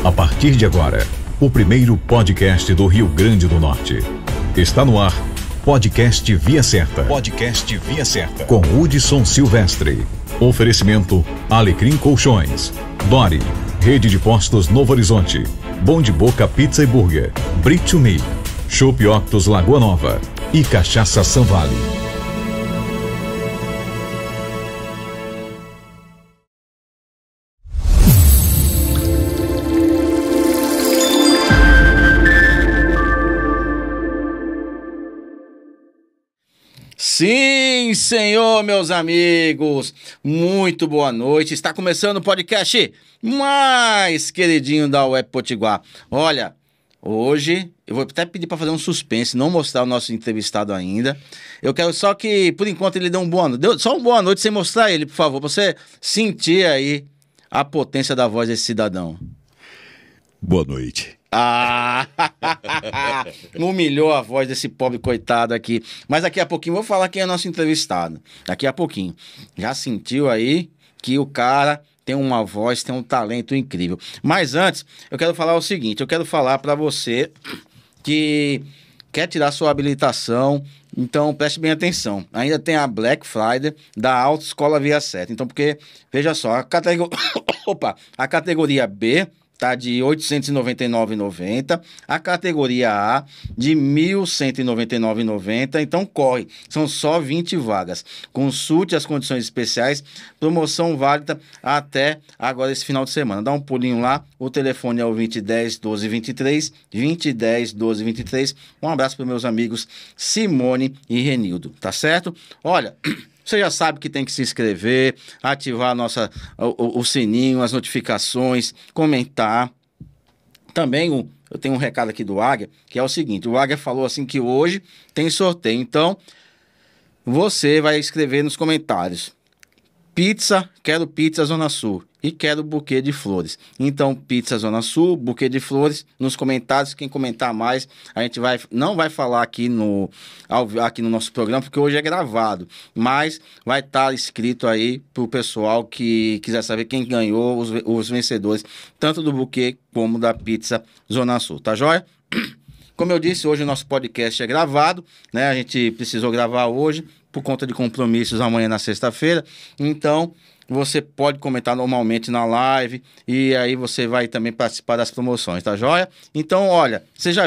A partir de agora, o primeiro podcast do Rio Grande do Norte. Está no ar, Podcast Via Certa. Podcast Via Certa. Com Hudson Silvestre. Oferecimento Alecrim Colchões, Dori, Rede de Postos Novo Horizonte, Bom de Boca Pizza e Burger, Brit to Me, Chopp Octus Lagoa Nova e Cachaça São Vale. Sim, senhor, meus amigos, muito boa noite. Está começando o podcast mais queridinho da Web Potiguar. Olha, hoje eu vou até pedir para fazer um suspense, não mostrar o nosso entrevistado ainda. Eu quero só que, por enquanto, ele dê um boa noite. Só uma boa noite sem mostrar ele, por favor, para você sentir aí a potência da voz desse cidadão. Boa noite. Ah, humilhou a voz desse pobre coitado aqui. Mas daqui a pouquinho, vou falar quem é nosso entrevistado. Daqui a pouquinho. Já sentiu aí que o cara tem uma voz, tem um talento incrível. Mas antes, eu quero falar o seguinte. Eu quero falar para você que quer tirar sua habilitação. Então, preste bem atenção. Ainda tem a Black Friday da Autoescola Via Certa. Então, porque, veja só, a categoria B tá de R$ 899,90, a categoria A de R$ 1.199,90, então corre, são só 20 vagas. Consulte as condições especiais, promoção válida até agora esse final de semana. Dá um pulinho lá, o telefone é o 2010-1223, 2010-1223. Um abraço para meus amigos Simone e Renildo, tá certo? Olha, você já sabe que tem que se inscrever, ativar o sininho, as notificações, comentar. Também eu tenho um recado aqui do Águia, que é o seguinte, o Águia falou assim que hoje tem sorteio, então você vai escrever nos comentários: pizza, quero pizza Zona Sul e quero buquê de flores. Então, pizza Zona Sul, buquê de flores, nos comentários. Quem comentar mais, a gente não vai falar aqui no nosso programa, porque hoje é gravado, mas vai estar escrito aí pro pessoal que quiser saber quem ganhou, os vencedores, tanto do buquê como da pizza Zona Sul, tá joia? Como eu disse, hoje o nosso podcast é gravado, né? A gente precisou gravar hoje por conta de compromissos amanhã na sexta-feira. Então, você pode comentar normalmente na live e aí você vai também participar das promoções, tá joia? Então, olha, vocês já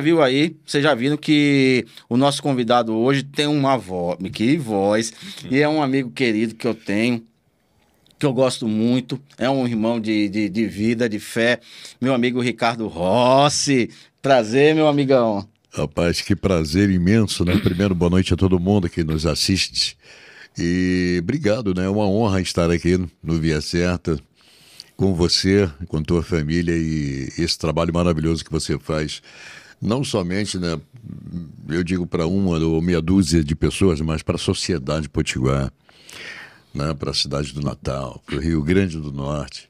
viram que o nosso convidado hoje tem uma voz, que voz, e é um amigo querido que eu tenho, que eu gosto muito, é um irmão de vida, de fé, meu amigo Ricardo Rossi. Prazer, meu amigão. Rapaz, que prazer imenso, né? Primeiro, boa noite a todo mundo que nos assiste. E obrigado, né? É uma honra estar aqui no Via Certa com você, com tua família e esse trabalho maravilhoso que você faz. Não somente, né? Eu digo para uma ou meia dúzia de pessoas, mas para a sociedade potiguar, né? Para a cidade do Natal, para o Rio Grande do Norte.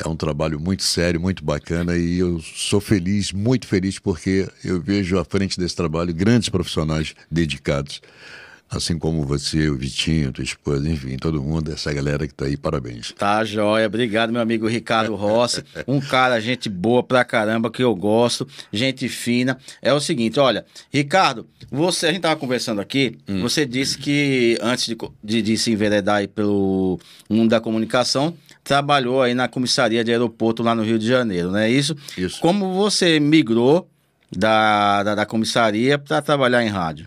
É um trabalho muito sério, muito bacana e eu sou feliz, muito feliz, porque eu vejo à frente desse trabalho grandes profissionais dedicados, assim como você, o Vitinho, tua esposa, enfim, todo mundo, essa galera que tá aí, parabéns. Tá joia, obrigado, meu amigo Ricardo Rossi, um cara, gente boa pra caramba, que eu gosto, gente fina. É o seguinte, olha, Ricardo, a gente tava conversando aqui, você disse que antes de se enveredar aí pelo mundo da comunicação, trabalhou aí na comissaria de aeroporto lá no Rio de Janeiro, não é isso? Isso. Como você migrou da comissaria para trabalhar em rádio?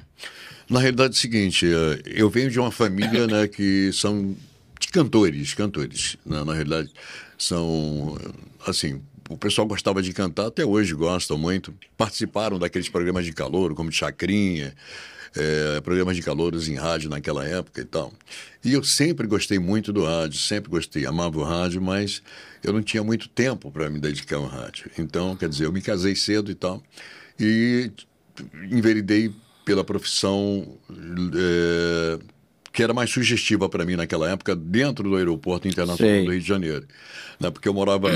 Na realidade é o seguinte, eu venho de uma família, né, que são de cantores, né, na realidade são, assim, o pessoal gostava de cantar, até hoje gostam muito, participaram daqueles programas de calouro, como Chacrinha, programas de calouros em rádio naquela época e tal. E eu sempre gostei muito do rádio, sempre gostei, amava o rádio, mas eu não tinha muito tempo para me dedicar ao rádio. Então, quer dizer, eu me casei cedo e tal, e enveredei pela profissão que era mais sugestiva para mim naquela época, dentro do Aeroporto Internacional do Rio de Janeiro. Né? Porque eu morava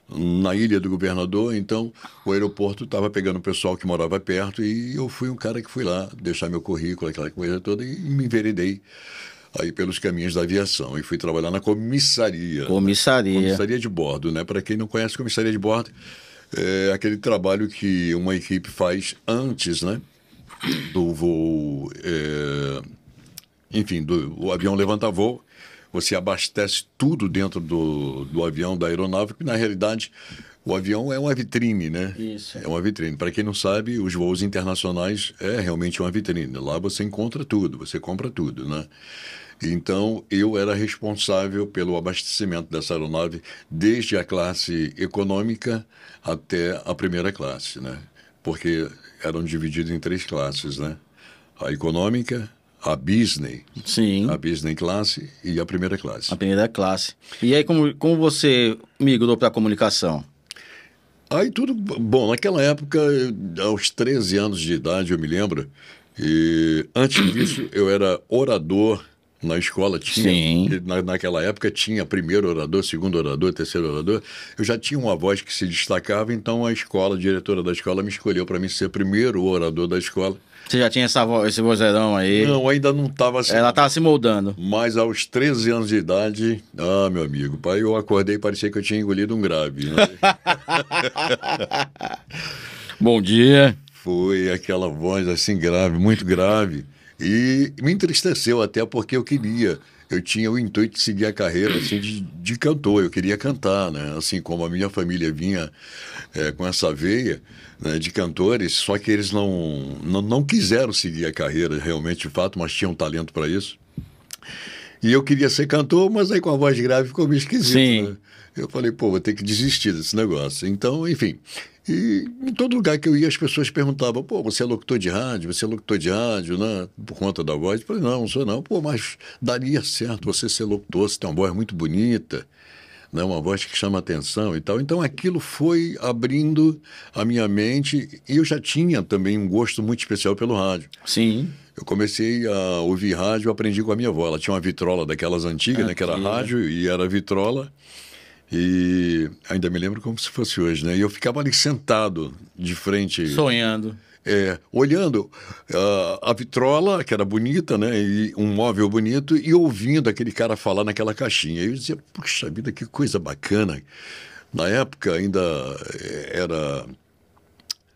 na Ilha do Governador, então o aeroporto estava pegando o pessoal que morava perto e eu fui um cara que fui lá deixar meu currículo, aquela coisa toda, e me enveredei aí pelos caminhos da aviação e fui trabalhar na comissaria. Comissaria. Comissaria de bordo, né? Para quem não conhece, comissaria de bordo é aquele trabalho que uma equipe faz antes, né? Do voo, enfim, o avião levanta voo, você abastece tudo dentro do avião, da aeronave, que na realidade o avião é uma vitrine, né? Isso. É uma vitrine. Para quem não sabe, os voos internacionais é realmente uma vitrine. Lá você encontra tudo, você compra tudo, né? Então, eu era responsável pelo abastecimento dessa aeronave desde a classe econômica até a primeira classe, né? Porque eram divididos em 3 classes, né? A econômica, a business, Sim. a business classe e a primeira classe. A primeira classe. E aí, como você migrou para a comunicação? Aí tudo... Bom, naquela época, aos 13 anos de idade, eu me lembro, e antes disso eu era orador na escola. Sim. Naquela época tinha primeiro orador, segundo orador, terceiro orador. Eu já tinha uma voz que se destacava, então a diretora da escola me escolheu para mim ser primeiro orador da escola. Você já tinha esse vozeirão aí? Não, ainda não estava assim. Ela estava se moldando. Mas aos 13 anos de idade, meu amigo, pai, eu acordei e parecia que eu tinha engolido um grave. Né? Bom dia. Foi aquela voz assim grave, muito grave. E me entristeceu até porque eu tinha o intuito de seguir a carreira assim, de cantor, eu queria cantar, né? Assim como a minha família vinha com essa veia, né, de cantores, só que eles não quiseram seguir a carreira realmente de fato, mas tinham talento para isso. E eu queria ser cantor, mas aí com a voz grave ficou meio esquisito. Sim. Né? Eu falei, vou ter que desistir desse negócio. Então, enfim... E em todo lugar que eu ia, as pessoas perguntavam, você é locutor de rádio? Você é locutor de rádio, né? Por conta da voz. Eu falei, não sou não. Mas daria certo você ser locutor, você tem uma voz muito bonita, né? Uma voz que chama atenção e tal. Então aquilo foi abrindo a minha mente e eu já tinha também um gosto muito especial pelo rádio. Sim. Eu comecei a ouvir rádio, aprendi com a minha avó. Ela tinha uma vitrola daquelas antigas, né? Que era rádio e era vitrola. E ainda me lembro como se fosse hoje, né? E eu ficava ali sentado de frente... Sonhando. Olhando a vitrola, que era bonita, né? E um móvel bonito, e ouvindo aquele cara falar naquela caixinha. E eu dizia, puxa vida, que coisa bacana. Na época ainda era...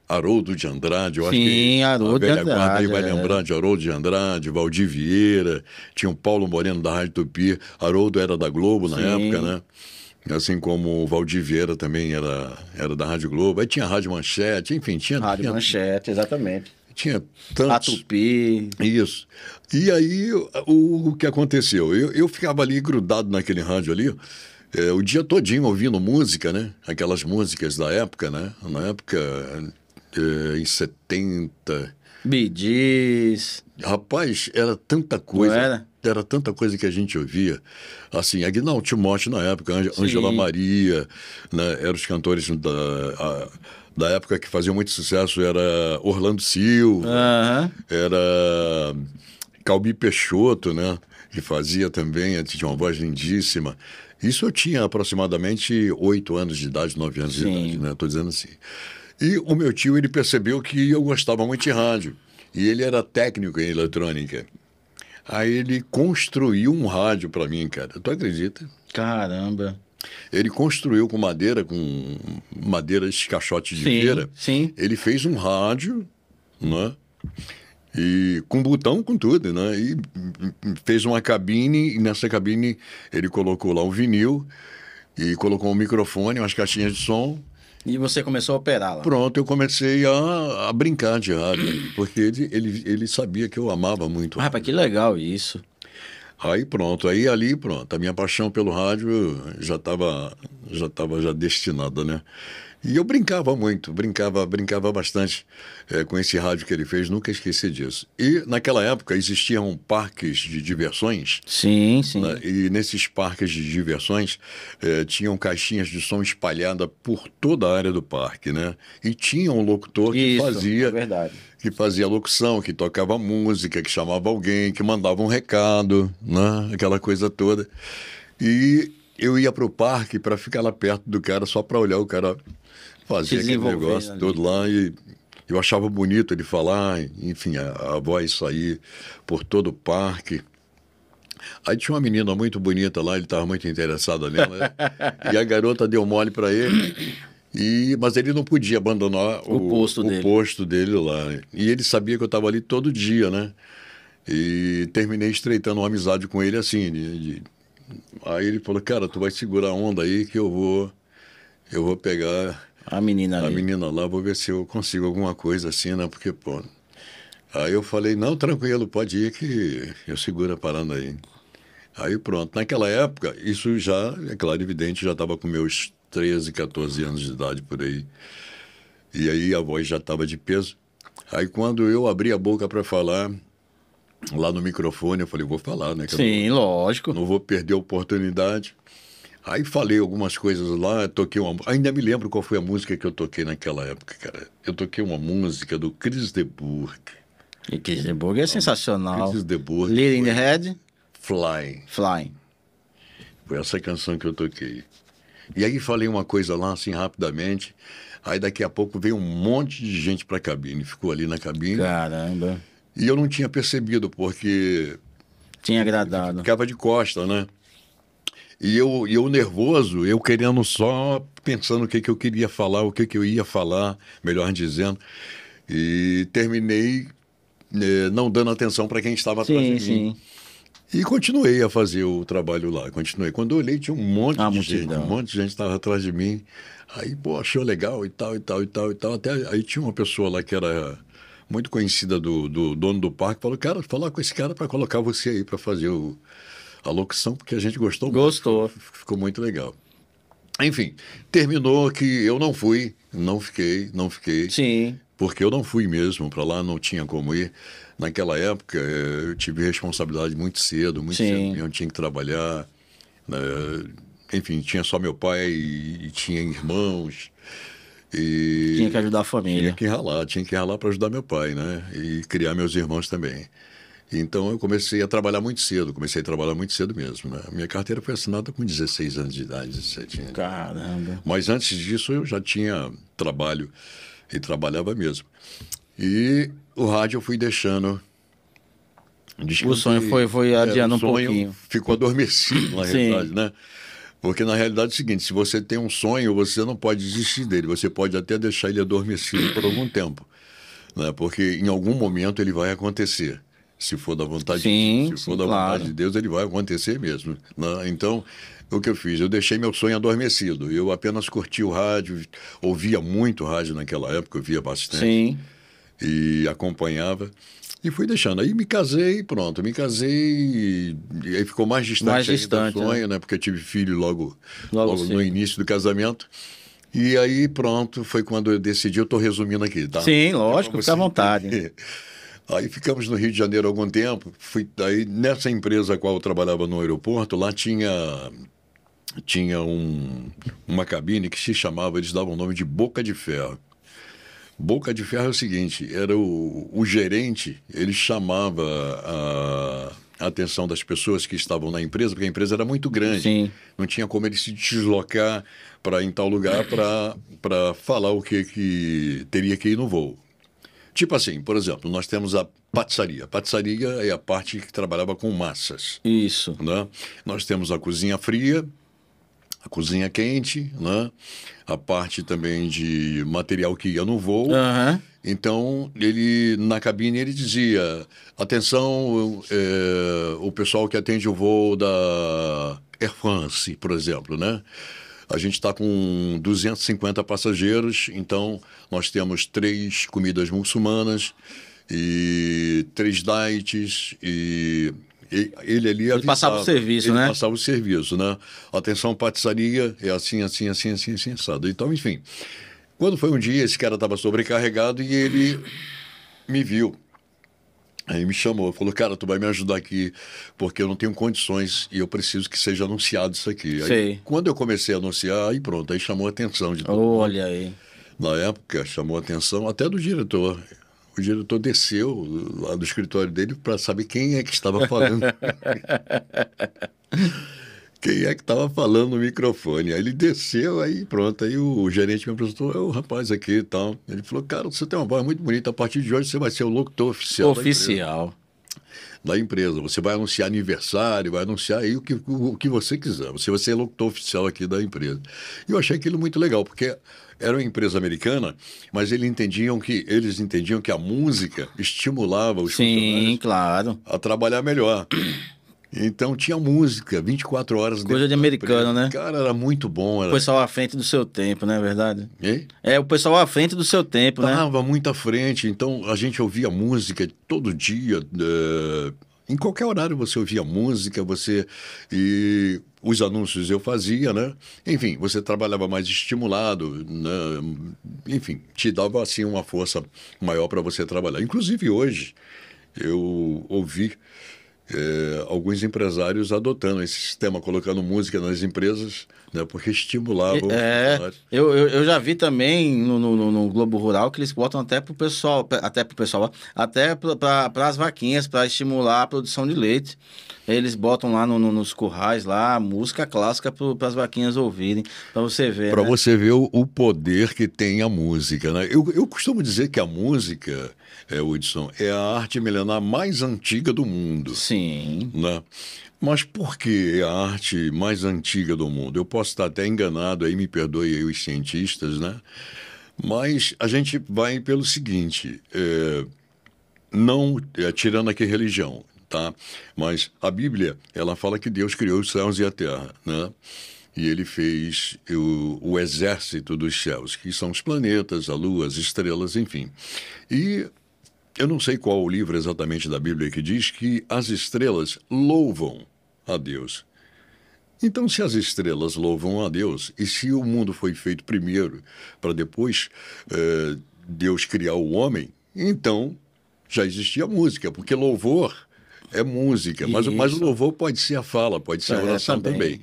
Haroldo de Andrade, eu acho que Haroldo a velha de Andrade, guarda aí vai lembrar de Haroldo de Andrade, Valdir Vieira, tinha o Paulo Moreno da Rádio Tupi, Haroldo era da Globo na época, né? Assim como o Valdir Vieira também era da Rádio Globo. Aí tinha a Rádio Manchete, enfim, tinha... Rádio Manchete, exatamente. Tinha tantos... A Tupi. Isso. E aí, o que aconteceu? Eu ficava ali grudado naquele rádio ali, o dia todinho ouvindo música, né? Aquelas músicas da época, né? Na época, em 70... Bee Gees. Rapaz, era tanta coisa. Não era? Era tanta coisa que a gente ouvia. Assim, Aguinaldo Timóteo na época, Ângela Maria, né? Eram os cantores da época que faziam muito sucesso. Era Orlando Silva, era Calbi Peixoto, né? Que fazia também, tinha uma voz lindíssima. Isso eu tinha aproximadamente 8 anos de idade, 9 anos de idade, né? Estou dizendo assim. E o meu tio, ele percebeu que eu gostava muito de rádio. E ele era técnico em eletrônica. Aí ele construiu um rádio para mim, cara. Tu acredita? Caramba. Ele construiu com madeira de caixote de feira. Sim. Ele fez um rádio, né? E com botão, com tudo, né? E fez uma cabine, e nessa cabine ele colocou lá um vinil e colocou um microfone, umas caixinhas de som. E você começou a operar lá? Pronto, eu comecei a brincar de rádio, porque ele sabia que eu amava muito. Rapaz, que legal isso. Aí pronto, ali pronto, a minha paixão pelo rádio já estava já destinada, né? E eu brincava muito, brincava bastante com esse rádio que ele fez, nunca esqueci disso. E naquela época existiam parques de diversões. Sim, sim. Né? E nesses parques de diversões tinham caixinhas de som espalhadas por toda a área do parque, né? E tinha um locutor que é verdade. Que fazia locução, que tocava música, que chamava alguém, que mandava um recado, né? Aquela coisa toda. E eu ia para o parque para ficar lá perto do cara, só para olhar o cara fazer aquele negócio todo lá. E eu achava bonito ele falar, enfim, a voz sair por todo o parque. Aí tinha uma menina muito bonita lá, ele estava muito interessado nela, né? E a garota deu mole para ele, mas ele não podia abandonar O posto dele. Lá, né? E ele sabia que eu estava ali todo dia, né? E terminei estreitando uma amizade com ele assim. Aí ele falou, cara, tu vai segurar a onda aí que eu vou pegar A menina ali. lá, vou ver se eu consigo alguma coisa assim, né? Porque, pô... Aí eu falei, não, tranquilo, pode ir que eu seguro a parada aí. Aí pronto, naquela época, isso já, é claro, evidente, já estava com meus 13, 14 anos de idade por aí. E aí a voz já estava de peso. Aí quando eu abri a boca para falar, lá no microfone, eu falei, vou falar, né? Que Sim, lógico. não vou perder a oportunidade. Aí falei algumas coisas lá, toquei uma... Ainda me lembro qual foi a música que eu toquei naquela época, cara. Eu toquei uma música do Chris de Burgh. E Chris de Burgh é sensacional. Chris de Burgh. Lily in the Head, Fly. Flying. Foi essa canção que eu toquei. E aí falei uma coisa lá, assim, rapidamente. Aí daqui a pouco veio um monte de gente para a cabine. Ficou ali na cabine. Caramba. E eu não tinha percebido, porque... Tinha agradado. Ficava de costa, né? E eu nervoso, eu querendo só, pensando o que eu queria falar, o que eu ia falar, melhor dizendo. E terminei não dando atenção para quem estava atrás de mim. Sim. E continuei a fazer o trabalho lá, continuei. Quando eu olhei, tinha um monte de gente, um monte de gente estava atrás de mim. Aí, pô, achou legal e tal. Até aí tinha uma pessoa lá que era muito conhecida do dono do parque, falou, cara, falar com esse cara para colocar você aí para fazer a locução, porque a gente gostou. Gostou. Ficou muito legal. Enfim, terminou que eu não fui, não fiquei. Sim. Porque eu não fui mesmo para lá, não tinha como ir. Naquela época, eu tive responsabilidade muito cedo, eu tinha que trabalhar. Enfim, tinha só meu pai e tinha irmãos. E tinha que ajudar a família. Tinha que ralar para ajudar meu pai, né? E criar meus irmãos também. Então eu comecei a trabalhar muito cedo mesmo, né? Minha carteira foi assinada com 16 anos de idade, 17 anos. Caramba. Mas antes disso eu já tinha trabalho e trabalhava mesmo. E o rádio eu fui deixando. O sonho foi adiando um pouquinho. Ficou adormecido, na realidade, né? Porque na realidade é o seguinte, se você tem um sonho, você não pode desistir dele, você pode até deixar ele adormecido por algum tempo, né? Porque em algum momento ele vai acontecer. Se for da vontade de Deus, vontade de Deus, ele vai acontecer mesmo, né? Então, o que eu fiz? Eu deixei meu sonho adormecido. Eu apenas curti o rádio, ouvia muito rádio naquela época, eu via bastante. Sim. E acompanhava. E fui deixando. Aí me casei, pronto. Me casei e aí ficou mais distante do sonho, né? Porque eu tive filho logo no início do casamento. E aí, pronto, foi quando eu decidi. Eu estou resumindo aqui, tá? Sim, lógico, fica à vontade. Aí ficamos no Rio de Janeiro há algum tempo. Aí nessa empresa a qual eu trabalhava no aeroporto, lá tinha uma cabine que se chamava, eles davam o nome de Boca de Ferro. Boca de Ferro é o seguinte, era o gerente, ele chamava a atenção das pessoas que estavam na empresa, porque a empresa era muito grande. Sim. Não tinha como ele se deslocar para ir em tal lugar para falar o que teria que ir no voo. Tipo assim, por exemplo, nós temos a patiçaria. A patiçaria é a parte que trabalhava com massas. Isso. Né? Nós temos a cozinha fria, a cozinha quente, né? A parte também de material que ia no voo. Uhum. Então, na cabine ele dizia, atenção, o pessoal que atende o voo da Air France, por exemplo, né? A gente está com 250 passageiros, então nós temos 3 comidas muçulmanas e 3 diets e ele ali avisava. Ele passava o serviço, né? Ele passava o serviço, né? Atenção, patiçaria, é assim, assado. Então, enfim, quando foi um dia, esse cara estava sobrecarregado e ele me viu. Aí me chamou, falou, cara, tu vai me ajudar aqui, porque eu não tenho condições e eu preciso que seja anunciado isso aqui. Aí, quando eu comecei a anunciar, aí pronto, aí chamou a atenção de todo mundo. Olha aí. Na época, chamou a atenção até do diretor. O diretor desceu lá do escritório dele para saber quem é que estava falando. Quem é que estava falando no microfone? Aí ele desceu, aí pronto. Aí o gerente me apresentou, o rapaz aqui e tal. Ele falou, cara, você tem uma voz muito bonita, a partir de hoje você vai ser o locutor oficial. Oficial. da empresa. Você vai anunciar aniversário, vai anunciar aí o que você quiser. Você vai ser locutor oficial aqui da empresa. E eu achei aquilo muito legal, porque era uma empresa americana, mas eles entendiam que a música estimulava os funcionários claro. a trabalhar melhor. Então tinha música 24 horas. Coisa de americano, né? Cara, era muito bom. O pessoal à frente do seu tempo, não é verdade? Hein? O pessoal à frente do seu tempo, né? Tava muito à frente, então a gente ouvia música todo dia. Em qualquer horário você ouvia música, e os anúncios eu fazia, né? Enfim, você trabalhava mais estimulado, né? Enfim, te dava assim uma força maior para você trabalhar. Inclusive hoje eu ouvi alguns empresários adotando esse sistema, colocando música nas empresas, né, porque estimulava os funcionários. Eu já vi também no Globo Rural que eles botam até para as vaquinhas, para estimular a produção de leite. Eles botam lá nos currais, lá, música clássica para as vaquinhas ouvirem, para você ver. Para né? você ver o poder que tem a música, né? Eu costumo dizer que a música, Hudson, é a arte milenar mais antiga do mundo. Sim. Né? Mas por que é a arte mais antiga do mundo? Eu posso estar até enganado, aí me perdoe aí os cientistas, né? Mas a gente vai pelo seguinte, não tirando aqui religião, tá? Mas a Bíblia, ela fala que Deus criou os céus e a terra, né? E ele fez o exército dos céus, que são os planetas, a lua, as estrelas, enfim. E eu não sei qual o livro exatamente da Bíblia que diz que as estrelas louvam a Deus. Então, se as estrelas louvam a Deus, e se o mundo foi feito primeiro para depois Deus criar o homem, então já existia música, porque louvor é música, mas o louvor pode ser a fala, pode ser a oração também.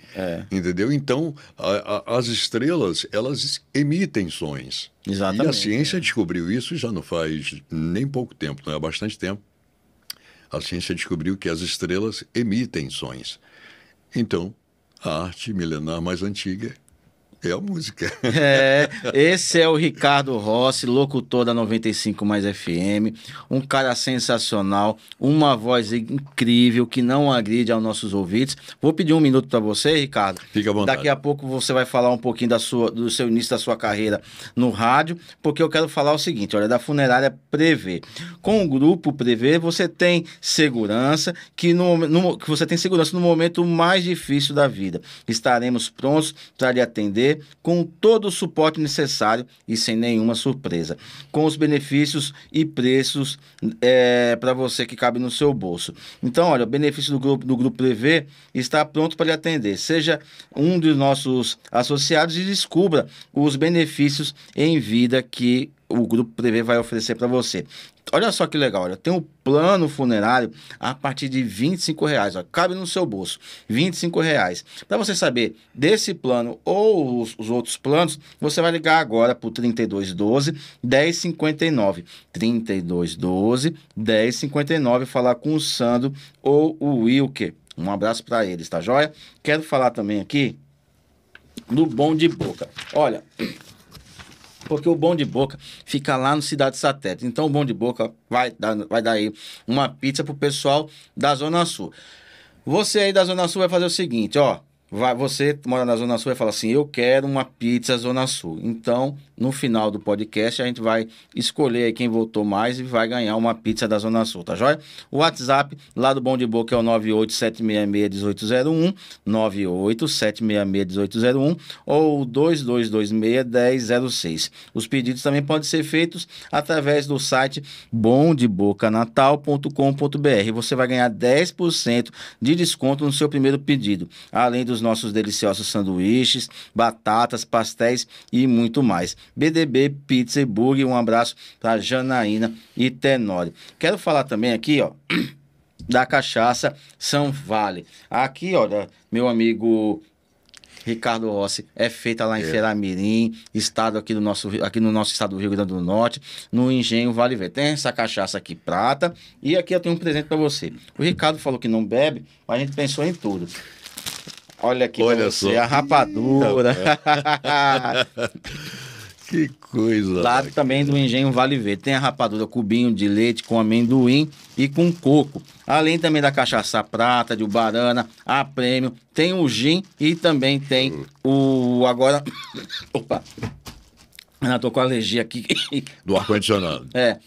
Entendeu? Então, as estrelas, elas emitem sons. Exatamente. E a ciência descobriu isso já não faz nem pouco tempo, não é há bastante tempo. A ciência descobriu que as estrelas emitem sons. Então, a arte milenar mais antiga é a música. Esse é o Ricardo Rossi, locutor da 95 Mais FM, um cara sensacional, uma voz incrível que não agride aos nossos ouvintes. Vou pedir um minuto para você, Ricardo. Fica à vontade. Daqui a pouco você vai falar um pouquinho do seu início da sua carreira no rádio, porque eu quero falar o seguinte, olha, da funerária Prevê. Com o grupo Prevê, você tem segurança, que você tem segurança no momento mais difícil da vida. Estaremos prontos para lhe atender com todo o suporte necessário e sem nenhuma surpresa, com os benefícios e preços para você que cabe no seu bolso. Então, olha, o benefício do Grupo Prevê está pronto para lhe atender. Seja um dos nossos associados e descubra os benefícios em vida que o Grupo Prevê vai oferecer para você. Olha só que legal, olha, tem um plano funerário a partir de R$25, ó, cabe no seu bolso, R$25. Para você saber desse plano ou os outros planos, você vai ligar agora para o 3212-1059, 3212-1059, falar com o Sandro ou o Wilker. Um abraço para eles, tá joia? Quero falar também aqui do Bom de Boca. Olha, porque o Bom de Boca fica lá no Cidade Satélite. Então, o Bom de Boca vai dar aí uma pizza pro pessoal da Zona Sul. Você aí da Zona Sul vai fazer o seguinte, ó. Você mora na Zona Sul e fala assim, eu quero uma pizza Zona Sul. Então, no final do podcast, a gente vai escolher aí quem votou mais e vai ganhar uma pizza da Zona Sul, tá joia? O WhatsApp lá do Bom de Boca é o 987661801, 987661801 ou 2226-1006. Os pedidos também podem ser feitos através do site bomdebocanatal.com.br. Você vai ganhar 10% de desconto no seu primeiro pedido, além dos nossos deliciosos sanduíches, batatas, pastéis e muito mais. BDB Pizza e Burger, um abraço para Janaína e Tenório. Quero falar também aqui, ó, da cachaça São Vale. Aqui, ó, meu amigo Ricardo Rossi, é feita lá em Feira-Mirim, estado aqui no nosso estado do Rio Grande do Norte, no Engenho Vale Verde. Tem essa cachaça aqui prata e aqui eu tenho um presente para você. O Ricardo falou que não bebe, mas a gente pensou em tudo. Olha aqui, olha só, a rapadura. Que coisa. Lá também do Engenho Vale Verde. Tem a rapadura cubinho de leite com amendoim e com coco. Além também da cachaça prata, de ubarana, a prêmio. Tem o gin e também tem o... Agora... Opa! Eu tô com alergia aqui. Do ar-condicionado. É.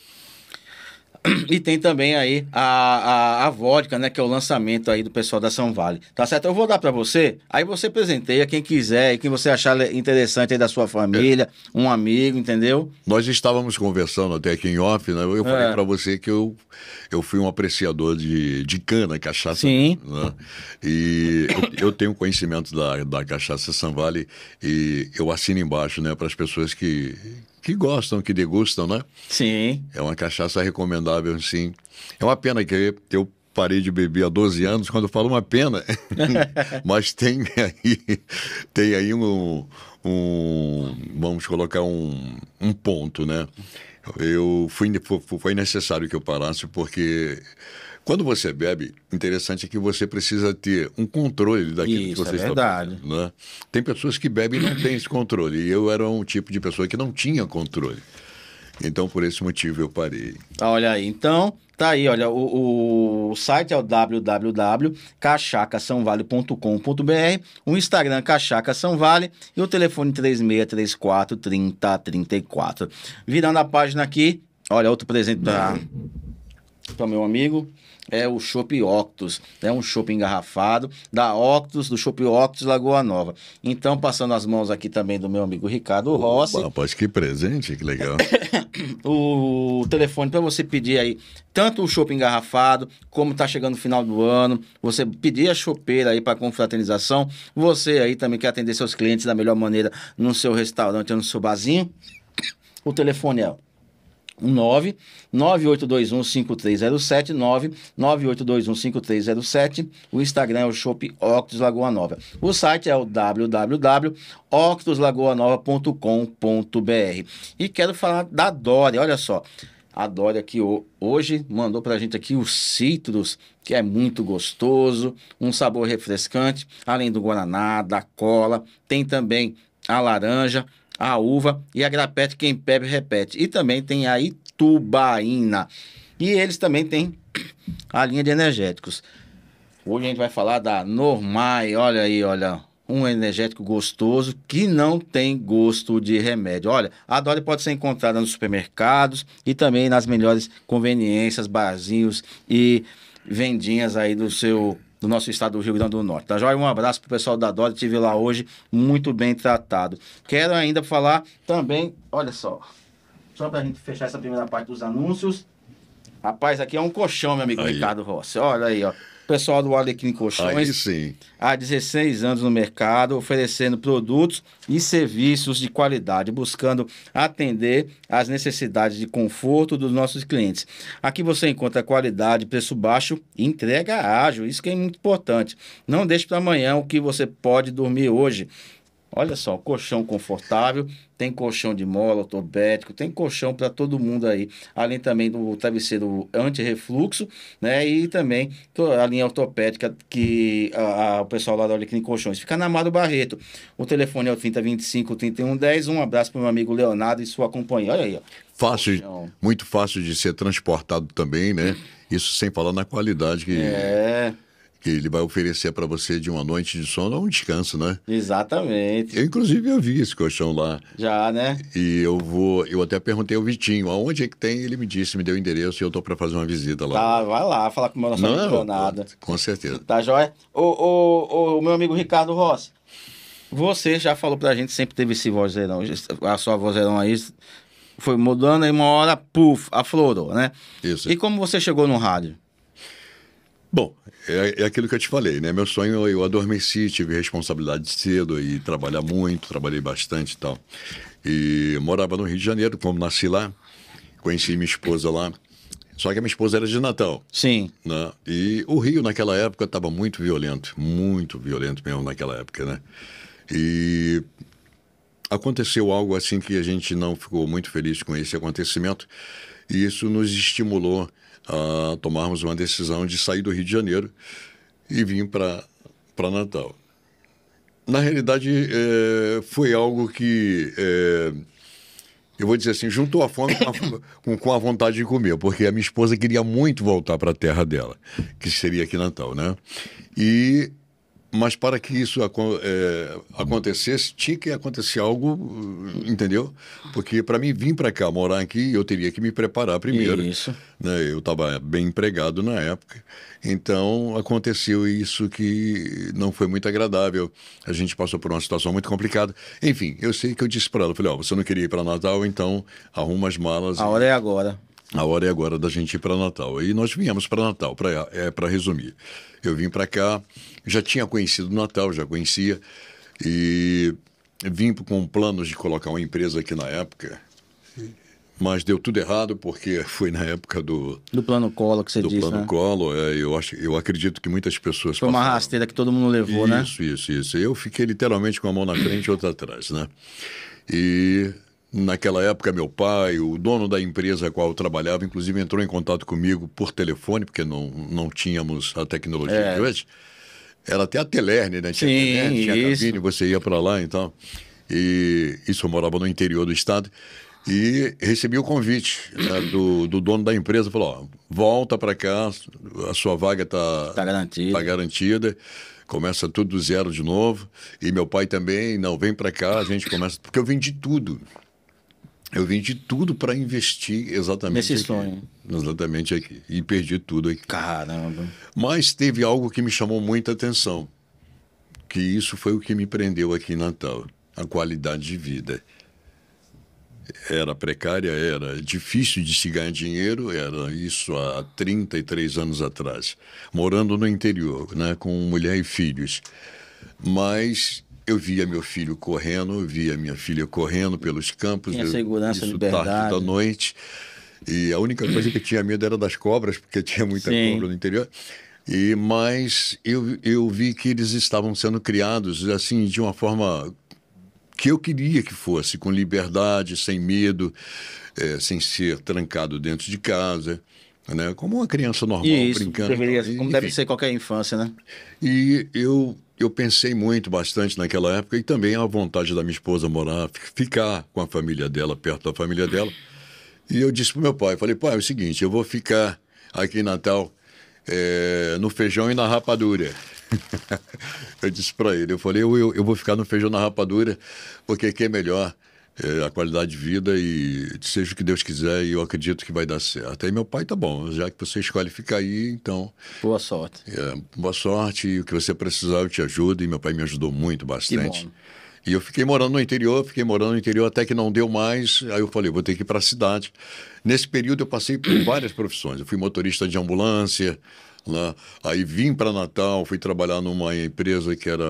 E tem também aí a vodka, né? Que é o lançamento aí do pessoal da São Vale. Tá certo? Eu vou dar pra você, aí você presenteia quem quiser e quem você achar interessante aí da sua família, um amigo, entendeu? Nós estávamos conversando até aqui em off, né? Eu falei pra você que eu fui um apreciador de cana, cachaça. Sim. Né? E eu tenho conhecimento da cachaça São Vale e eu assino embaixo, né? Para as pessoas que gostam, que degustam, né? Sim. É uma cachaça recomendável, sim. É uma pena que eu parei de beber há 12 anos, quando eu falo uma pena, mas tem aí vamos colocar um ponto, né? Foi necessário que eu parasse, porque quando você bebe, interessante é que você precisa ter um controle daquilo que você está bebendo, né? Tem pessoas que bebem e não têm esse controle, e eu era um tipo de pessoa que não tinha controle. Então, por esse motivo, eu parei. Olha aí, então, tá aí, olha, o site é o www.cachacasaovale.com.br, o Instagram Cachaca São Vale e o telefone 3634 3034. Virando a página aqui, olha, outro presente para meu amigo. É o Chopp Octus, é um chopp engarrafado da Octus, do Chopp Octus Lagoa Nova. Então, passando as mãos aqui também do meu amigo Ricardo Rossi. Rapaz, que presente, que legal. O telefone para você pedir aí tanto o chopp engarrafado, como tá chegando o final do ano, você pedir a chopeira aí para confraternização, você aí também quer atender seus clientes da melhor maneira no seu restaurante ou no seu barzinho, o telefone é 998215307, 998215307. O Instagram é o Chopp Octus Lagoa Nova. O site é o www.octuslagoanova.com.br. E quero falar da Dória, olha só. A Dória que hoje mandou pra gente aqui o Citrus, que é muito gostoso, um sabor refrescante, além do guaraná, da cola, tem também a laranja, a uva e a grapete, quem bebe repete. E também tem a Itubaína. E eles também têm a linha de energéticos. Hoje a gente vai falar da Normai, olha aí, olha, um energético gostoso que não tem gosto de remédio. Olha, a Dória pode ser encontrada nos supermercados e também nas melhores conveniências, barzinhos e vendinhas aí do nosso estado do Rio Grande do Norte. Tá joia? Um abraço pro pessoal da Dória, estive lá hoje, muito bem tratado. Quero ainda falar também, olha só pra gente fechar essa primeira parte dos anúncios. Rapaz, aqui é um colchão, meu amigo Ricardo Rossi. Olha aí, ó. Pessoal do Alecrim Colchões, aí sim. Há 16 anos no mercado, oferecendo produtos e serviços de qualidade, buscando atender às necessidades de conforto dos nossos clientes. Aqui você encontra qualidade, preço baixo e entrega ágil, isso que é muito importante. Não deixe para amanhã o que você pode dormir hoje. Olha só, colchão confortável, tem colchão de mola, ortopédico, tem colchão para todo mundo aí. Além também do travesseiro anti-refluxo, né? E também a linha ortopédica que o pessoal lá da Alecrim Colchões. Fica na Amaro Barreto. O telefone é o 3025-3110. Um abraço para o meu amigo Leonardo e sua companhia. Olha aí, ó. Fácil, muito fácil de ser transportado também, né? Isso sem falar na qualidade que ele vai oferecer para você de uma noite de sono ou um descanso, né? Exatamente. Eu, inclusive, eu vi esse colchão lá. Já, né? E eu até perguntei ao Vitinho, aonde é que tem? Ele me disse, me deu o endereço e eu tô para fazer uma visita lá. Tá, vai lá, falar com o meu nosso amigo Leonardo. Com certeza. Tá, joia? O meu amigo Ricardo Rossi, você já falou pra gente, sempre teve esse vozeirão, a sua vozeirão aí foi mudando e uma hora, puf, aflorou, né? Isso. E como você chegou no rádio? Bom, é aquilo que eu te falei, né? Meu sonho, eu adormeci, tive responsabilidade cedo e trabalhar muito, trabalhei bastante e tal. E morava no Rio de Janeiro, como nasci lá, conheci minha esposa lá, só que a minha esposa era de Natal. Sim. Né? E o Rio, naquela época, estava muito violento mesmo naquela época, né? E aconteceu algo assim que a gente não ficou muito feliz com esse acontecimento, e isso nos estimulou a tomarmos uma decisão de sair do Rio de Janeiro e vir para Natal. Na realidade, foi algo que eu vou dizer assim, juntou a fome com a vontade de comer, porque a minha esposa queria muito voltar para a terra dela, que seria aqui em Natal, né? Mas para que isso acontecesse, tinha que acontecer algo, entendeu? Porque para mim vir para cá, morar aqui, eu teria que me preparar primeiro. Isso. Né? Eu estava bem empregado na época. Então aconteceu isso que não foi muito agradável. A gente passou por uma situação muito complicada. Enfim, eu sei que eu disse para ela, falei, você não queria ir para Natal, então arruma as malas. A hora é agora. A hora é agora da gente ir para Natal. E nós viemos para Natal, para resumir. Eu vim para cá, já tinha conhecido o Natal, já conhecia, e vim com planos de colocar uma empresa aqui na época, mas deu tudo errado, porque foi na época do Plano Collor que você disse, Plano né? Collor. Eu acredito que muitas pessoas Foi uma passaram. rasteira que todo mundo levou, né? Isso. Eu fiquei literalmente com a mão na frente e outra atrás, né? E naquela época, meu pai, o dono da empresa a qual eu trabalhava, inclusive entrou em contato comigo por telefone, porque não tínhamos a tecnologia de hoje. Era até a Telerne, né? Tinha internet, tinha cabine, você ia para lá e tal. E isso eu morava no interior do estado. E recebi o convite, né, do dono da empresa, falou, volta para cá, a sua vaga tá garantida. Começa tudo do zero de novo. E meu pai também, não, vem para cá, a gente começa... Porque eu vendi tudo. Eu vendi tudo para investir exatamente nesse aqui. sonho. Exatamente aqui. E perdi tudo aqui. Caramba. Mas teve algo que me chamou muita atenção. Que isso foi o que me prendeu aqui em Natal. A qualidade de vida. Era precária, era difícil de se ganhar dinheiro, era isso há 33 anos atrás. Morando no interior, né, com mulher e filhos. Mas... eu via meu filho correndo, eu via minha filha correndo pelos campos. Tinha segurança, liberdade. Tarde da noite. E a única coisa que eu tinha medo era das cobras, porque tinha muita cobra no interior. Mas eu vi que eles estavam sendo criados assim de uma forma que eu queria que fosse, com liberdade, sem medo, sem ser trancado dentro de casa. Né? Como uma criança normal, brincando. Como deve ser qualquer infância, né? E eu pensei bastante naquela época, e também a vontade da minha esposa ficar com a família dela, perto da família dela. E eu disse pro meu pai, falei, pai, é o seguinte, eu vou ficar aqui em Natal no feijão e na rapadura. Eu disse para ele, eu falei, eu vou ficar no feijão e na rapadura, porque aqui é melhor. A qualidade de vida e seja o que Deus quiser, e eu acredito que vai dar certo. Aí meu pai, tá bom, já que você escolhe ficar aí, então... Boa sorte. Boa sorte, e o que você precisar eu te ajudo, e meu pai me ajudou muito, bastante. E eu fiquei morando no interior, até que não deu mais, aí eu falei, vou ter que ir para a cidade. Nesse período eu passei por várias profissões, eu fui motorista de ambulância, né? Aí vim para Natal, fui trabalhar numa empresa que era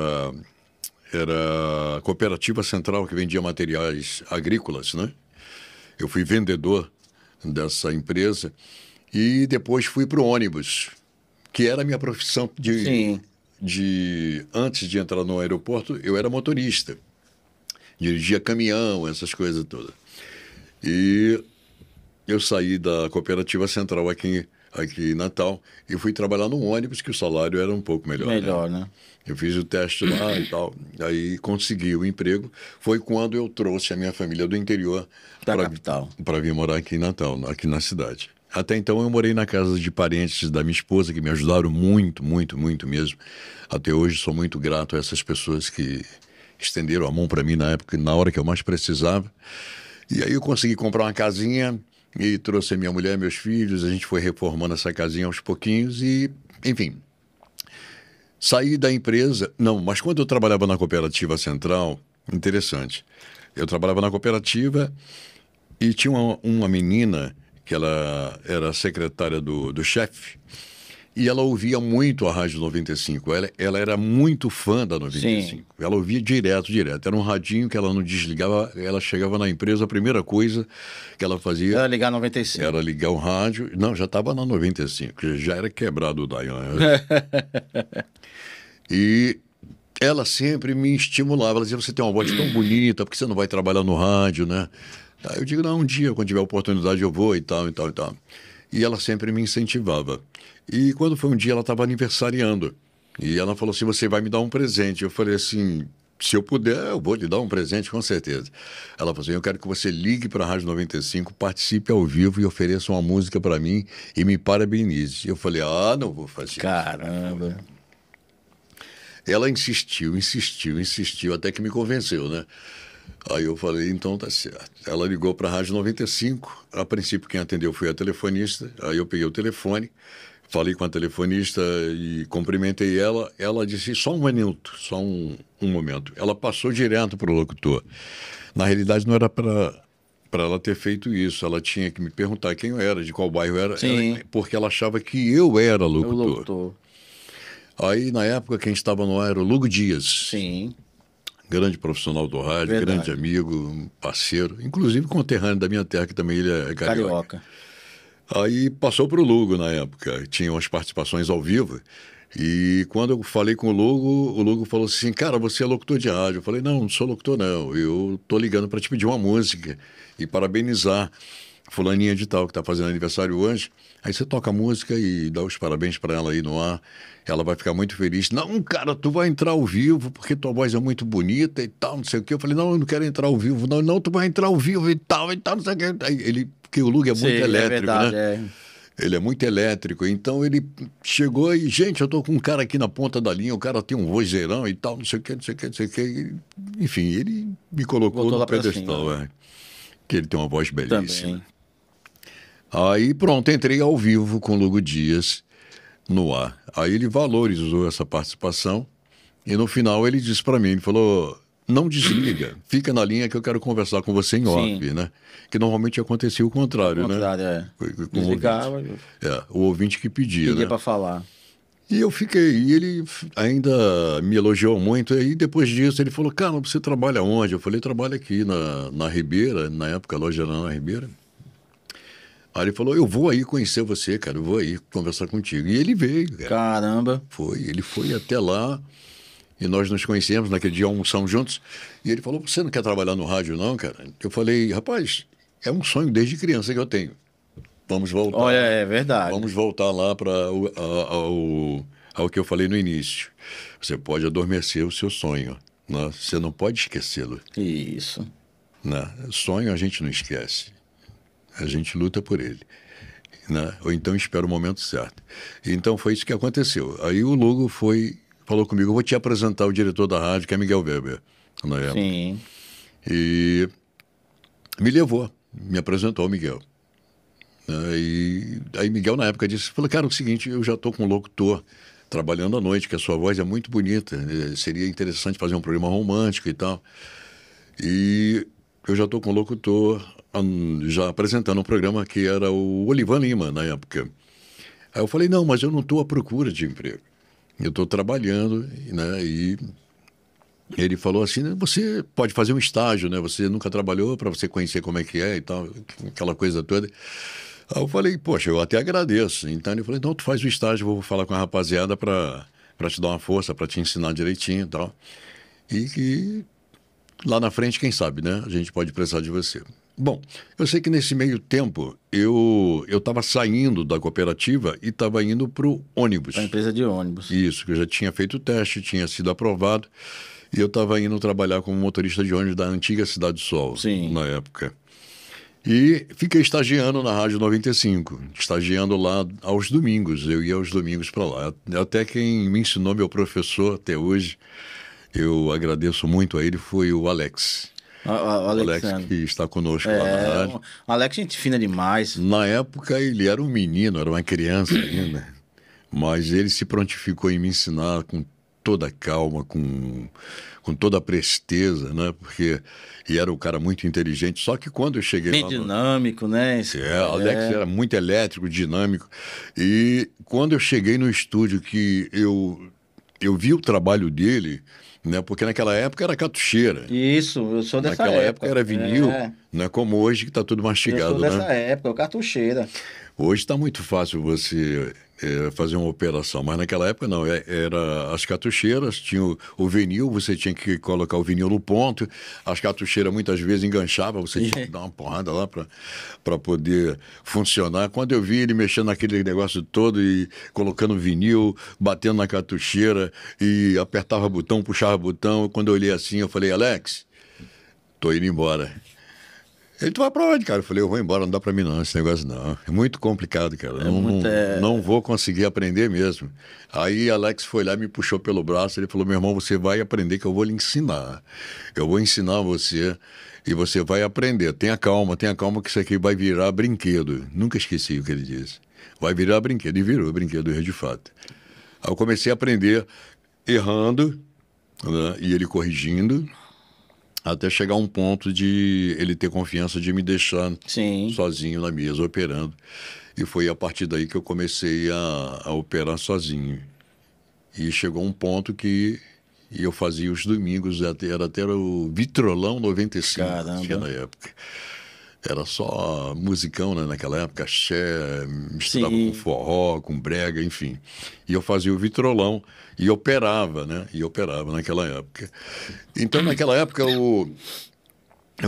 a Cooperativa Central, que vendia materiais agrícolas, né? Eu fui vendedor dessa empresa e depois fui para o ônibus, que era a minha profissão antes de entrar no aeroporto, eu era motorista. Dirigia caminhão, essas coisas todas. E eu saí da Cooperativa Central aqui em Natal e fui trabalhar num ônibus que o salário era um pouco melhor. Né? Eu fiz o teste lá e tal, aí consegui o emprego. Foi quando eu trouxe a minha família do interior para vir morar aqui em Natal, aqui na cidade. Até então eu morei na casa de parentes da minha esposa, que me ajudaram muito, muito, muito mesmo. Até hoje sou muito grato a essas pessoas que estenderam a mão para mim na hora que eu mais precisava. E aí eu consegui comprar uma casinha e trouxe a minha mulher e meus filhos. A gente foi reformando essa casinha aos pouquinhos e, enfim... Saí da empresa... Não, mas quando eu trabalhava na Cooperativa Central, interessante, eu trabalhava na cooperativa e tinha uma menina que ela era secretária do chefe e ela ouvia muito a Rádio 95. Ela era muito fã da 95. Sim. Ela ouvia direto. Era um radinho que ela não desligava. Ela chegava na empresa, a primeira coisa que ela fazia... Era ligar 95. Era ligar o rádio. Não, já estava na 95, já era quebrado o Dayan. E ela sempre me estimulava. Ela dizia, você tem uma voz tão bonita, por que você não vai trabalhar no rádio, né? Aí eu digo, não, um dia, quando tiver oportunidade, eu vou e tal. E ela sempre me incentivava. E quando foi um dia, ela estava aniversariando. E ela falou assim, você vai me dar um presente. Eu falei assim, se eu puder, eu vou lhe dar um presente, com certeza. Ela falou assim, eu quero que você ligue para a Rádio 95, participe ao vivo e ofereça uma música para mim e me parabenize. Eu falei, não vou fazer. Caramba. Ela insistiu, até que me convenceu, né? Aí eu falei, então tá certo. Ela ligou para a Rádio 95, a princípio quem atendeu foi a telefonista, aí eu peguei o telefone, falei com a telefonista e cumprimentei ela. Ela disse, só um minuto, só um momento. Ela passou direto para o locutor. Na realidade, não era para ela ter feito isso. Ela tinha que me perguntar quem eu era, de qual bairro eu era, porque ela achava que eu era locutor. Aí, na época, quem estava no ar era o Lugo Dias. Sim. Grande profissional do rádio, grande amigo, parceiro, inclusive conterrâneo da minha terra, que também ele é carioca. Aí passou para o Lugo na época, tinha umas participações ao vivo, e quando eu falei com o Lugo falou assim, cara, você é locutor de rádio. Eu falei, não sou locutor não, eu tô ligando para te pedir uma música e parabenizar fulaninha de tal, que está fazendo aniversário hoje. Aí você toca a música e dá os parabéns para ela aí no ar, ela vai ficar muito feliz. Não, cara, tu vai entrar ao vivo porque tua voz é muito bonita e tal, não sei o quê. Eu falei, não, eu não quero entrar ao vivo. Não, tu vai entrar ao vivo e tal, não sei o quê. Aí porque o Lugo é muito elétrico, verdade, né? Ele é muito elétrico, então ele chegou e, gente, eu tô com um cara aqui na ponta da linha, o cara tem um vozeirão e tal, não sei o quê. Enfim, ele me colocou no pedestal, que ele tem uma voz belíssima. Também. Aí pronto, entrei ao vivo com o Lugo Dias no ar. Aí ele valorizou essa participação e no final ele disse para mim, ele falou, não desliga, fica na linha que eu quero conversar com você em off, né? Que normalmente acontecia o contrário, né? Desligava. O ouvinte que pedia, Pedia né? para falar. E eu fiquei, e ele ainda me elogiou muito, e depois disso ele falou, cara, você trabalha onde? Eu falei, trabalho aqui na Ribeira, na época a loja era na Ribeira. Aí ele falou, eu vou aí conhecer você, cara, eu vou aí conversar contigo. E ele veio, cara. Caramba. Ele foi até lá e nós nos conhecemos, naquele dia almoçamos juntos. E ele falou, você não quer trabalhar no rádio não, cara? Eu falei, rapaz, é um sonho desde criança que eu tenho. Vamos voltar. Olha, é verdade. Vamos voltar lá para ao que eu falei no início. Você pode adormecer o seu sonho, né? Você não pode esquecê-lo. Isso. Né? Sonho a gente não esquece. A gente luta por ele, né? Ou então espera o momento certo. Então foi isso que aconteceu. Aí o Lugo falou comigo, eu vou te apresentar o diretor da rádio, que é Miguel Weber, na época. Sim. E me levou, me apresentou o Miguel. E aí Miguel na época disse, falou, cara, é o seguinte, eu já estou com um locutor trabalhando à noite, que a sua voz é muito bonita, seria interessante fazer um programa romântico e tal. E eu já estou com um locutor já apresentando um programa que era o Olivan Lima, na época. Aí eu falei, não, mas eu não estou à procura de emprego. Eu estou trabalhando, né? E ele falou assim, você pode fazer um estágio, né? Você nunca trabalhou para você conhecer como é que é e tal, aquela coisa toda. Aí eu falei, poxa, eu até agradeço. Então ele falou, então tu faz o estágio, vou falar com a rapaziada para te dar uma força, para te ensinar direitinho e tal. E que lá na frente, quem sabe, né? A gente pode precisar de você. Bom, eu sei que nesse meio tempo eu estava saindo da cooperativa e estava indo para o ônibus. Para a empresa de ônibus. Isso, que eu já tinha feito o teste, tinha sido aprovado. E eu estava indo trabalhar como motorista de ônibus da antiga Cidade do Sol, na época. E fiquei estagiando na Rádio 95, estagiando lá aos domingos. Eu ia aos domingos para lá. Até quem me ensinou, meu professor até hoje, eu agradeço muito a ele, foi o Alex. O Alex que está conosco lá na rádio. O Alex é gente fina demais. Na época ele era um menino, era uma criança ainda, mas ele se prontificou em me ensinar com toda a calma, com toda a presteza, né? Porque era um cara muito inteligente, só que quando eu cheguei bem lá... dinâmico, né? Alex era muito elétrico, dinâmico, e quando eu cheguei no estúdio que eu vi o trabalho dele... Né? Porque naquela época era cartucheira. Isso, eu sou dessa época. Naquela época era vinil, não é como hoje que está tudo mastigado. Eu sou dessa época, cartucheira. Hoje está muito fácil você fazer uma operação. Mas naquela época não, era as cartucheiras, tinha o vinil, você tinha que colocar o vinil no ponto, as cartucheiras muitas vezes enganchavam, você tinha que dar uma porrada lá para poder funcionar. Quando eu vi ele mexendo naquele negócio todo e colocando vinil, batendo na cartucheira e apertava botão, puxava botão, quando eu olhei assim, eu falei, Alex, tô indo embora. Ele, tu vai pra onde, cara? Eu falei, eu vou embora, não dá pra mim não, esse negócio não. É muito complicado, cara. Não vou conseguir aprender mesmo. Aí Alex foi lá e me puxou pelo braço, ele falou, meu irmão, você vai aprender que eu vou lhe ensinar. Eu vou ensinar você e você vai aprender. Tenha calma que isso aqui vai virar brinquedo. Nunca esqueci o que ele disse. Vai virar brinquedo. E virou brinquedo de fato. Aí eu comecei a aprender errando, né, e ele corrigindo, até chegar a um ponto de ele ter confiança de me deixar sozinho na mesa, operando. E foi a partir daí que eu comecei a operar sozinho. E chegou um ponto que eu fazia os domingos, era até o Vitrolão 95, que na época. Era só musicão, né, naquela época, axé, misturava com forró, com brega, enfim. E eu fazia o Vitrolão e operava, né? E operava naquela época. Então, naquela época, eu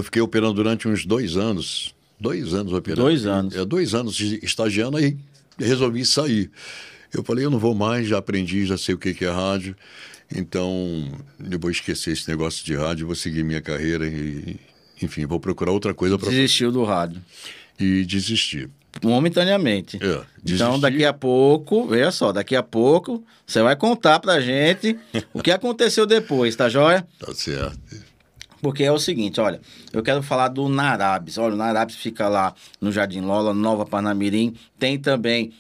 fiquei operando durante uns 2 anos. 2 anos operando. 2 anos. 2 anos estagiando, aí resolvi sair. Eu falei, eu não vou mais, já aprendi, já sei o que é rádio. Então, eu vou esquecer esse negócio de rádio, vou seguir minha carreira e... Enfim, vou procurar outra coisa para... Desistiu do rádio. E desisti. Momentaneamente. Desisti. Então, daqui a pouco, veja só, daqui a pouco você vai contar pra gente o que aconteceu depois, tá joia? Tá certo. Porque é o seguinte, olha, eu quero falar do Narabs. Olha, o Narabs fica lá no Jardim Lola, Nova Parnamirim. Tem também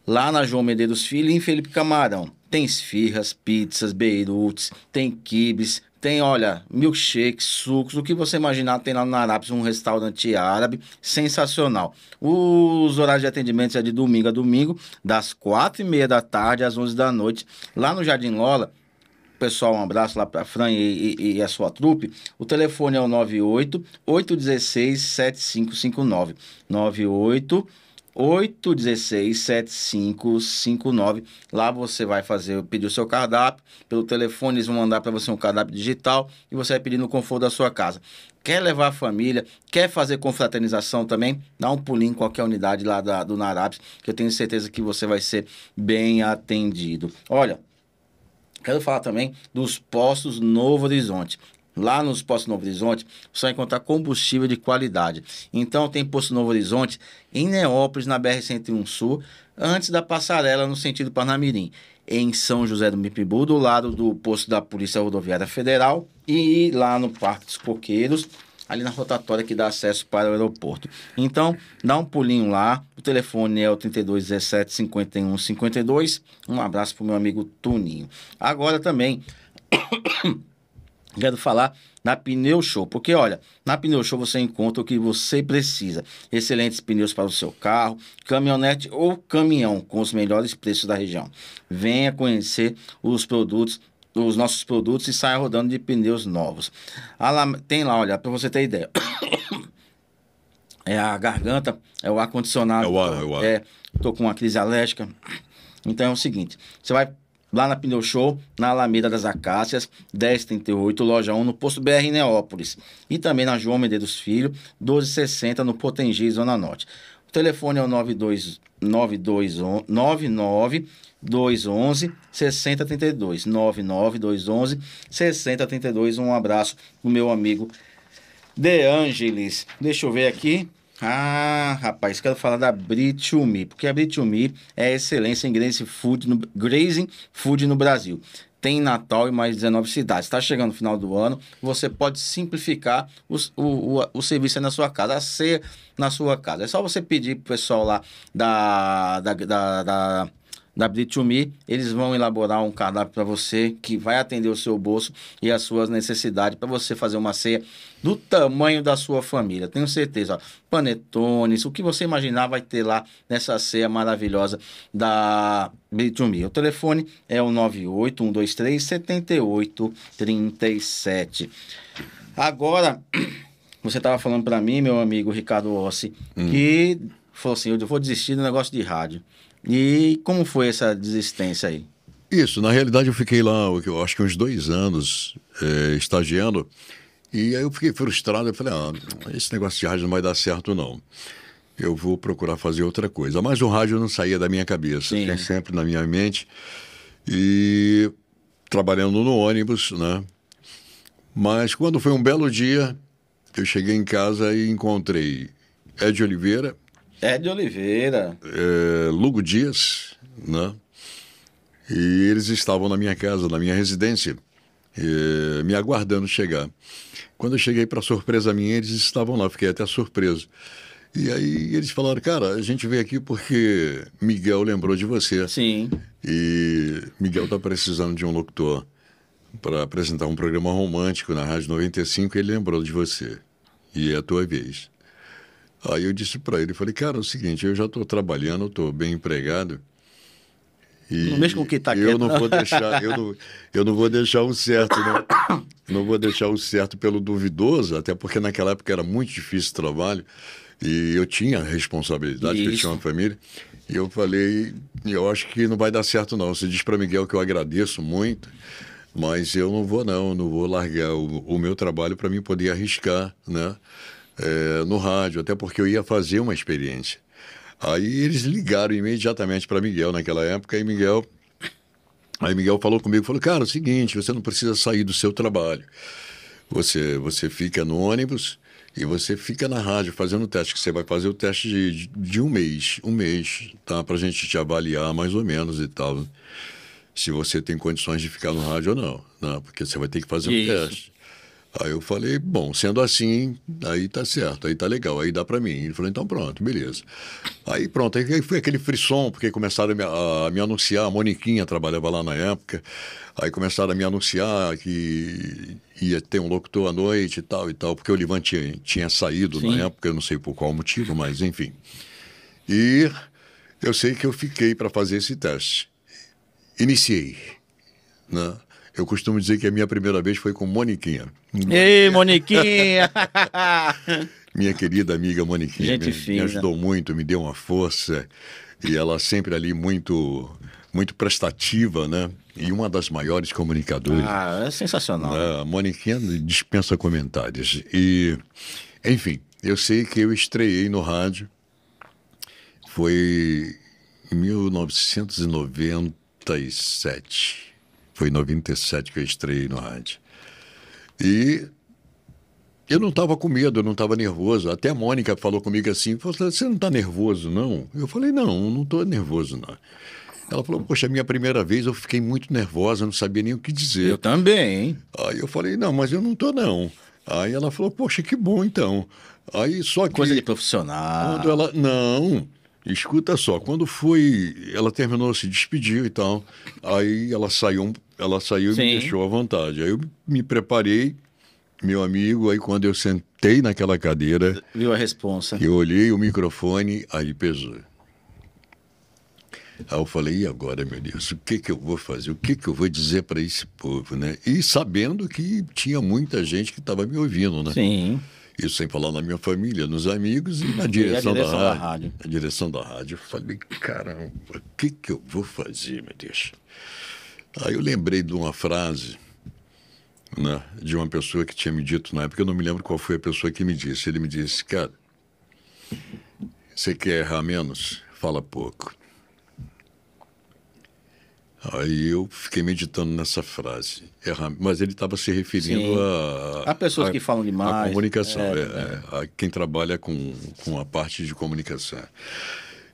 lá na João Medeiros Filho e em Felipe Camarão. Tem esfirras, pizzas, beirutes, tem quibes, tem, olha, milkshakes, sucos, o que você imaginar tem lá no Narabs, um restaurante árabe sensacional. Os horários de atendimento é de domingo a domingo, das 4h30 da tarde às 11 da noite, lá no Jardim Lola. Pessoal, um abraço lá para a Fran e a sua trupe. O telefone é o 98-816-7559. 98-816-7559. Lá você vai pedir o seu cardápio. Pelo telefone eles vão mandar para você um cardápio digital e você vai pedir no conforto da sua casa. Quer levar a família, quer fazer confraternização também? Dá um pulinho em qualquer unidade lá do Narabs, que eu tenho certeza que você vai ser bem atendido. Olha, quero falar também dos postos Novo Horizonte. Lá nos postos Novo Horizonte, você vai encontrar combustível de qualidade. Então, tem posto Novo Horizonte em Neópolis, na BR-101 Sul, antes da passarela no sentido Parnamirim. Em São José do Mipibu, do lado do posto da Polícia Rodoviária Federal, e lá no Parque dos Coqueiros, ali na rotatória que dá acesso para o aeroporto. Então, dá um pulinho lá. O telefone é o 3217-5152. Um abraço para o meu amigo Tuninho. Agora também... Quero falar na Pneu Show, porque olha, na Pneu Show você encontra o que você precisa. Excelentes pneus para o seu carro, caminhonete ou caminhão, com os melhores preços da região. Venha conhecer os nossos produtos e saia rodando de pneus novos. Tem lá, olha, para você ter ideia. É a garganta, é o ar-condicionado. É o ar. Tô com uma crise alérgica. Então é o seguinte, você vai lá na Pneu Show, na Alameda das Acácias, 1038, loja 1, no Posto BR em Neópolis. E também na João Medeiros Filho, 1260, no Potengi, Zona Norte. O telefone é o 99-211-6032. 99-211-6032. Um abraço pro meu amigo De Angelis. Deixa eu ver aqui. Ah, rapaz, quero falar da Brit2Me, porque a Brit2Me é excelência em grazing food no Brasil. Tem em Natal e mais 19 cidades. Está chegando no final do ano, você pode simplificar o serviço aí na sua casa, a ceia na sua casa. É só você pedir pro pessoal lá da Brit2Me, eles vão elaborar um cardápio para você que vai atender o seu bolso e as suas necessidades para você fazer uma ceia do tamanho da sua família. Tenho certeza, ó, panetones, o que você imaginar vai ter lá nessa ceia maravilhosa da Brit2Me. O telefone é o 98-123-7837. Agora, você estava falando para mim, meu amigo Ricardo Ossi, que falou assim, eu vou desistir do negócio de rádio. E como foi essa desistência aí? Isso, na realidade eu fiquei lá, eu acho que uns 2 anos estagiando, e aí eu fiquei frustrado, eu falei, esse negócio de rádio não vai dar certo não. Eu vou procurar fazer outra coisa. Mas o rádio não saía da minha cabeça, Sim. tinha sempre na minha mente. E trabalhando no ônibus, né? Mas quando foi um belo dia, eu cheguei em casa e encontrei Ed Oliveira, Ed Oliveira. Lugo Dias, né? E eles estavam na minha casa, na minha residência, me aguardando chegar. Quando eu cheguei, para surpresa minha, eles estavam lá, fiquei até surpreso. E aí eles falaram, cara, a gente veio aqui porque Miguel lembrou de você. Sim. E Miguel está precisando de um locutor para apresentar um programa romântico na Rádio 95 e ele lembrou de você. E é a tua vez. Aí eu disse para ele, falei, cara, é o seguinte, eu já estou trabalhando, estou bem empregado. E Não mexe com o que tá eu quieto, não não. vou deixar, eu não vou deixar o certo, não. Não vou deixar o certo pelo duvidoso, até porque naquela época era muito difícil o trabalho e eu tinha responsabilidade, porque eu tinha uma família. E eu falei, eu acho que não vai dar certo não. Você diz para Miguel que eu agradeço muito, mas eu não vou largar o meu trabalho para mim poder arriscar, né, no rádio, até porque eu ia fazer uma experiência. Aí eles ligaram imediatamente para Miguel naquela época, e Miguel falou comigo, falou, cara, é o seguinte, você não precisa sair do seu trabalho. Você fica no ônibus e você fica na rádio fazendo o teste, que você vai fazer o teste de um mês, tá? Pra gente te avaliar mais ou menos e tal. Se você tem condições de ficar no rádio ou não, né? Porque você vai ter que fazer um teste. Aí eu falei, bom, sendo assim, aí tá certo, aí tá legal, aí dá pra mim. Ele falou, então pronto, beleza. Aí pronto, aí foi aquele frisson, porque começaram a me anunciar, a Moniquinha trabalhava lá na época, aí começaram a me anunciar que ia ter um locutor à noite e tal, porque o Livan tinha saído na época, eu não sei por qual motivo, mas enfim. E eu sei que eu fiquei para fazer esse teste. Iniciei, né? Eu costumo dizer que a minha primeira vez foi com Moniquinha. Ei, Moniquinha! Minha querida amiga Moniquinha. Gente fina. Me ajudou muito, me deu uma força. E ela sempre ali muito, muito prestativa, né? E uma das maiores comunicadoras. Ah, é sensacional. A Moniquinha dispensa comentários. E, enfim, eu sei que eu estreiei no rádio. Foi em 1997. Foi em 97 que eu estreiei no rádio. E eu não estava com medo, eu não estava nervoso. Até a Mônica falou comigo assim, você não está nervoso, não? Eu falei, não estou nervoso, não. Ela falou, poxa, a minha primeira vez eu fiquei muito nervosa, não sabia nem o que dizer. Eu também, hein? Aí eu falei, não, mas eu não estou, não. Aí ela falou, poxa, que bom, então. Aí só que... Coisa de profissional. Quando ela... Não... Escuta só, quando foi, ela terminou, se despediu e tal, aí ela saiu e me deixou à vontade. Aí eu me preparei, meu amigo, aí quando eu sentei naquela cadeira... Viu a responsa? Eu olhei o microfone, aí pesou. Aí eu falei, e agora, meu Deus, o que eu vou fazer? O que eu vou dizer para esse povo, né? E sabendo que tinha muita gente que estava me ouvindo, né? Sim. Isso sem falar na minha família, nos amigos e na direção, da rádio. A direção da rádio. Eu falei, caramba, o que eu vou fazer, meu Deus? Aí eu lembrei de uma frase, né, de uma pessoa que tinha me dito na época, eu não me lembro qual foi a pessoa que me disse. Ele me disse, cara, você quer errar menos? Fala pouco. Aí eu fiquei meditando nessa frase. Mas ele estava se referindo a pessoas que falam demais. A comunicação, a quem trabalha com a parte de comunicação.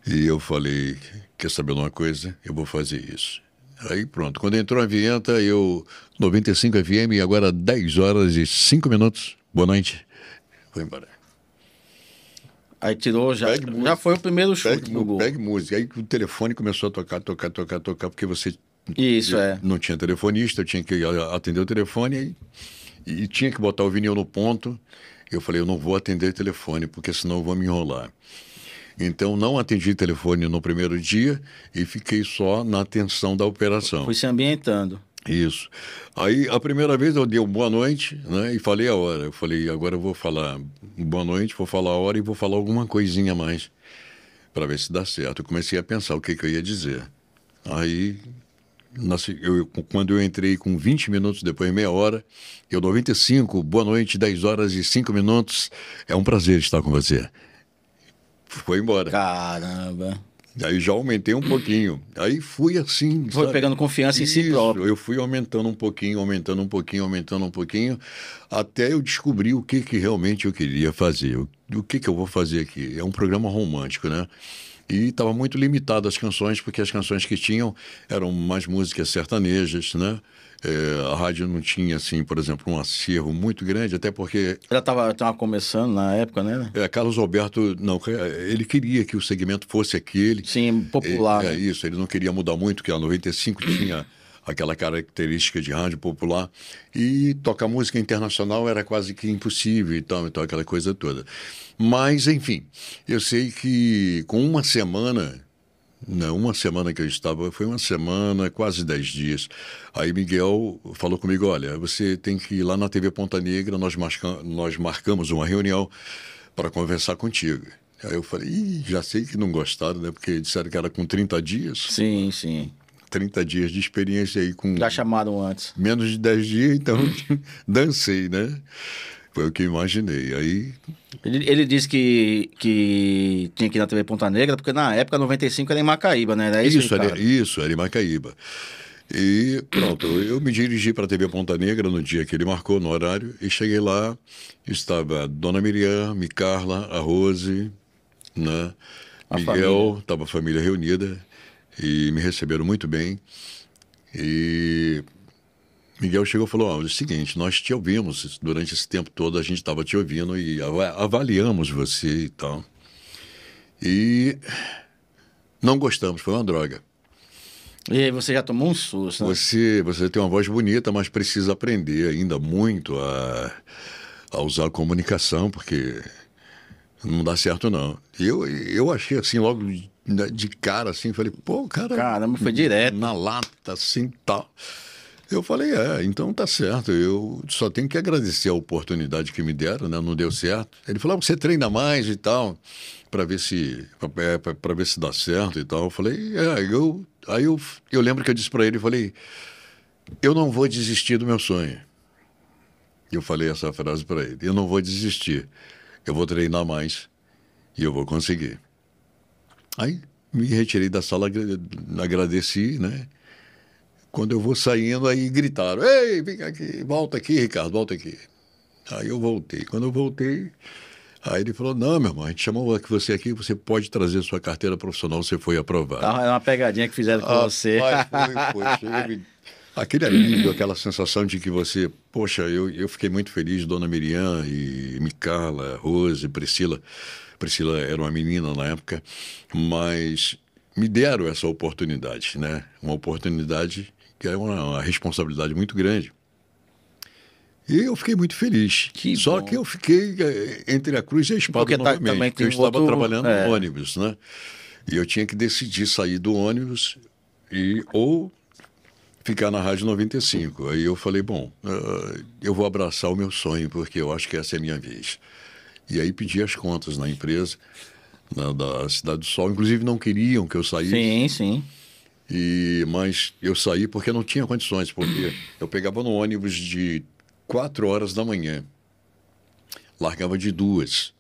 E eu falei, quer saber de uma coisa? Eu vou fazer isso. Aí pronto, quando entrou a vinheta, 95 FM, e agora 10 horas e 5 minutos. Boa noite. Vou embora. Aí tirou, já foi o primeiro chute no gol. Pegue música. Aí o telefone começou a tocar, porque você... Isso, não tinha telefonista, eu tinha que atender o telefone e tinha que botar o vinil no ponto. Eu falei, eu não vou atender o telefone, porque senão eu vou me enrolar. Então, não atendi o telefone no primeiro dia e fiquei só na atenção da operação. Fui se ambientando. Isso. Aí, a primeira vez eu dei um boa noite, né, e falei a hora. Eu falei, agora eu vou falar boa noite, vou falar a hora e vou falar alguma coisinha a mais. para ver se dá certo. Eu comecei a pensar o que eu ia dizer. Aí, quando eu entrei com 20 minutos, depois meia hora, eu 95, boa noite, 10 horas e 5 minutos. É um prazer estar com você. Foi embora. Caramba. Aí já aumentei um pouquinho. Aí fui assim. Foi pegando confiança em si próprio. Eu fui aumentando um pouquinho, até eu descobrir o que realmente eu queria fazer. O que eu vou fazer aqui? É um programa romântico, né? E estava muito limitado as canções, porque as canções que tinham eram mais músicas sertanejas, né? A rádio não tinha, assim, por exemplo, um acervo muito grande, até porque... Ela estava começando na época, né? Carlos Alberto, não, ele queria que o segmento fosse aquele. Sim, popular. Né? Isso, ele não queria mudar muito, porque a 95 tinha aquela característica de rádio popular, e tocar música internacional era quase que impossível, então aquela coisa toda. Mas, enfim, eu sei que com uma semana que eu estava, foi uma semana, quase 10 dias. Aí Miguel falou comigo, olha, você tem que ir lá na TV Ponta Negra, nós marcamos uma reunião para conversar contigo. Aí eu falei, já sei que não gostaram, né? Porque disseram que era com 30 dias. Sim, sim. 30 dias de experiência aí com... Já chamaram antes. Menos de 10 dias, então dancei, né? Foi o que imaginei. Aí... Ele disse que tinha que ir na TV Ponta Negra, porque na época, 95, era em Macaíba, né? Era isso, era em Macaíba. E pronto, eu me dirigi para a TV Ponta Negra no dia que ele marcou, no horário, e cheguei lá, estava a Dona Miriam, Carla, a Rose, né? Miguel, estava a família reunida, e me receberam muito bem. E... Miguel chegou e falou, é o seguinte, nós te ouvimos, durante esse tempo todo a gente estava te ouvindo e avaliamos você e tal. E não gostamos, foi uma droga. E aí você já tomou um susto, né? Você tem uma voz bonita, mas precisa aprender ainda muito a usar a comunicação, porque não dá certo não. Eu achei assim, logo de cara, assim, falei, pô, cara... Caramba, foi direto. Na lata, assim, tal... Eu falei, então tá certo, eu só tenho que agradecer a oportunidade que me deram, né? Não deu certo. Ele falou, você treina mais e tal, para ver se dá certo e tal. Eu falei, eu lembro que eu disse para ele, falei, eu não vou desistir do meu sonho. Eu falei essa frase para ele, eu não vou desistir, eu vou treinar mais e eu vou conseguir. Aí me retirei da sala, agradeci, né? Quando eu vou saindo, aí gritaram, ei, vem aqui, volta aqui, Ricardo, volta aqui. Aí eu voltei. Quando eu voltei, aí ele falou, não, meu irmão, a gente chamou você aqui, você pode trazer sua carteira profissional, você foi aprovado. É uma pegadinha que fizeram com você. Foi. Aquele alívio, aquela sensação de que você... Poxa, eu fiquei muito feliz, Dona Miriam e Carla, Rose, Priscila. Priscila era uma menina na época, mas me deram essa oportunidade, né? Uma oportunidade... que é uma responsabilidade muito grande. E eu fiquei muito feliz. Só que eu fiquei entre a cruz e a espada porque novamente, porque eu estava trabalhando no ônibus, né? E eu tinha que decidir sair do ônibus ou ficar na Rádio 95. Aí eu falei, bom, eu vou abraçar o meu sonho, porque eu acho que essa é a minha vez. E aí pedi as contas na empresa, da Cidade do Sol. Inclusive não queriam que eu saísse. Sim, sim. Mas eu saí porque não tinha condições, porque eu pegava no ônibus de 4 horas da manhã, largava de 2,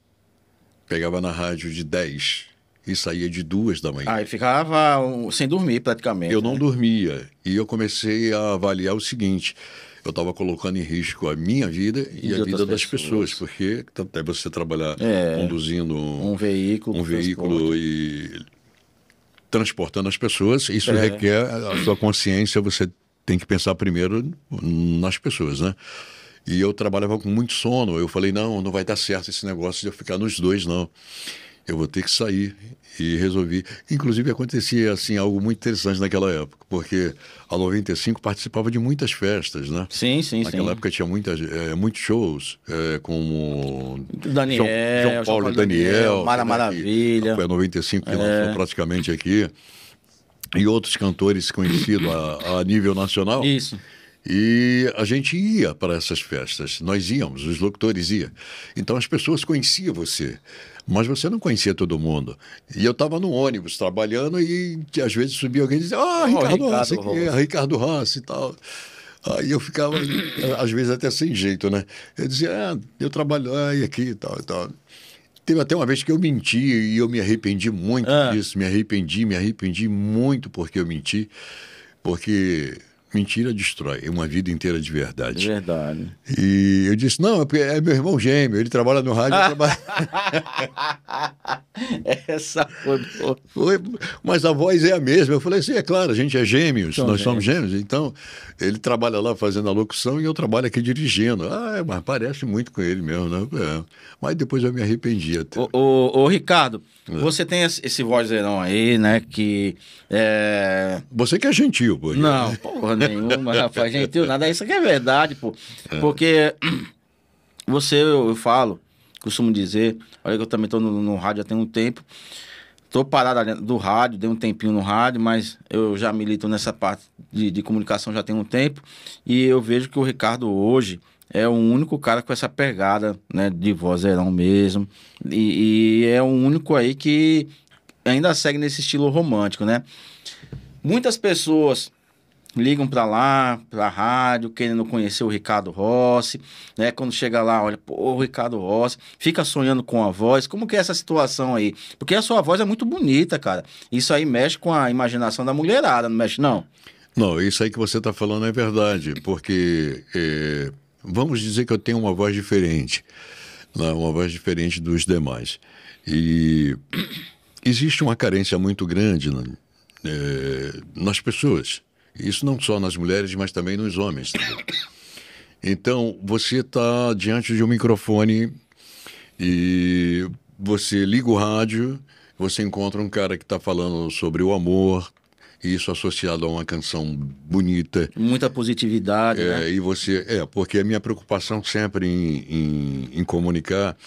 pegava na rádio de 10 e saía de 2 da manhã. Aí ficava sem dormir praticamente. Eu não dormia e eu comecei a avaliar o seguinte, eu estava colocando em risco a minha vida e a vida das pessoas, porque até você trabalhar conduzindo um veículo e... transportando as pessoas, isso requer a sua consciência, você tem que pensar primeiro nas pessoas, né? E eu trabalhava com muito sono, eu falei, não vai dar certo esse negócio de eu ficar nos 2, não. Eu vou ter que sair e resolvi. Inclusive acontecia assim, algo muito interessante naquela época, porque a 95 participava de muitas festas, né? Sim. Naquela época tinha muitos shows, como Daniel, João Paulo e Daniel. Mara Maravilha. Foi a 95 que lançou praticamente aqui. E outros cantores conhecidos a nível nacional. Isso. E a gente ia para essas festas, nós íamos, os locutores iam. Então as pessoas conheciam você, mas você não conhecia todo mundo. E eu estava no ônibus trabalhando e às vezes subia alguém e dizia, Ricardo Rossi, Ricardo Rossi e tal. Aí eu ficava, às vezes, até sem jeito, né? Eu dizia, eu trabalho aqui e tal, e tal. Teve até uma vez que eu menti e eu me arrependi muito disso. Me arrependi muito porque eu menti. Porque mentira destrói uma vida inteira de verdade. Verdade. E eu disse, não, é meu irmão gêmeo, ele trabalha no rádio. Essa foi, mas a voz é a mesma. Eu falei assim, é claro, a gente é gêmeos, nós somos gêmeos. Então, ele trabalha lá fazendo a locução e eu trabalho aqui dirigindo. Mas parece muito com ele mesmo, né? Mas depois eu me arrependi até. Ô Ricardo, você tem esse vozeirão aí, né, que... Você que é gentil, pô. Não, porra nenhuma, rapaz, gentil nada, isso aqui é verdade, pô. Porque eu falo, costumo dizer, olha que eu também tô no rádio já tem um tempo, tô parado do rádio, dei um tempinho no rádio, mas eu já milito nessa parte de comunicação já tem um tempo, e eu vejo que o Ricardo hoje é o único cara com essa pegada, né, de vozeirão mesmo, e é o único aí que ainda segue nesse estilo romântico, né? Muitas pessoas ligam pra lá, pra rádio, querendo conhecer o Ricardo Rossi, né? Quando chega lá, olha, o Ricardo Rossi, fica sonhando com a voz. Como que é essa situação aí? Porque a sua voz é muito bonita, cara. Isso aí mexe com a imaginação da mulherada, não mexe, não? Não, isso aí que você tá falando é verdade, porque vamos dizer que eu tenho uma voz diferente, né? Uma voz diferente dos demais. E existe uma carência muito grande, né? Nas pessoas. Isso não só nas mulheres, mas também nos homens. Então, você está diante de um microfone e você liga o rádio, você encontra um cara que está falando sobre o amor, e isso associado a uma canção bonita. Muita positividade, né? E você... porque a minha preocupação sempre em comunicar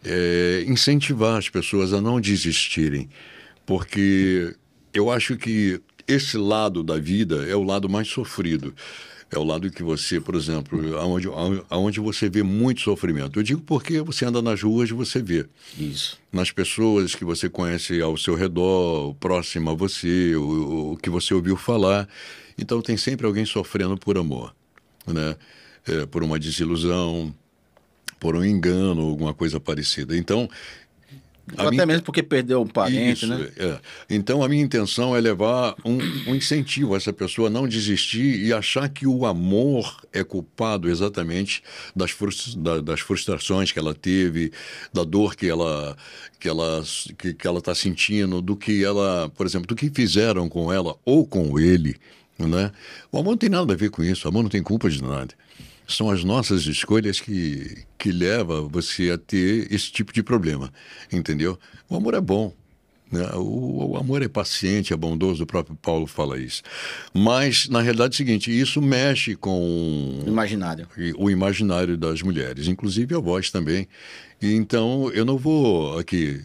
é incentivar as pessoas a não desistirem, porque eu acho que esse lado da vida é o lado mais sofrido. É o lado que você, por exemplo, aonde você vê muito sofrimento. Eu digo porque você anda nas ruas e você vê. Isso. Nas pessoas que você conhece ao seu redor, próximo a você, o que você ouviu falar. Então tem sempre alguém sofrendo por amor, né? Por uma desilusão, por um engano, alguma coisa parecida. Então... até mesmo porque perdeu um parente, né? Então, a minha intenção é levar um incentivo a essa pessoa a não desistir e achar que o amor é culpado exatamente das frustrações que ela teve, da dor que ela está sentindo, do que ela, por exemplo, do que fizeram com ela ou com ele, né? O amor não tem nada a ver com isso, o amor não tem culpa de nada. São as nossas escolhas que levam você a ter esse tipo de problema, entendeu? O amor é bom, né? O amor é paciente, é bondoso, o próprio Paulo fala isso. Mas, na realidade, é o seguinte, isso mexe com... o imaginário das mulheres, inclusive a voz também. E, então, eu não vou aqui,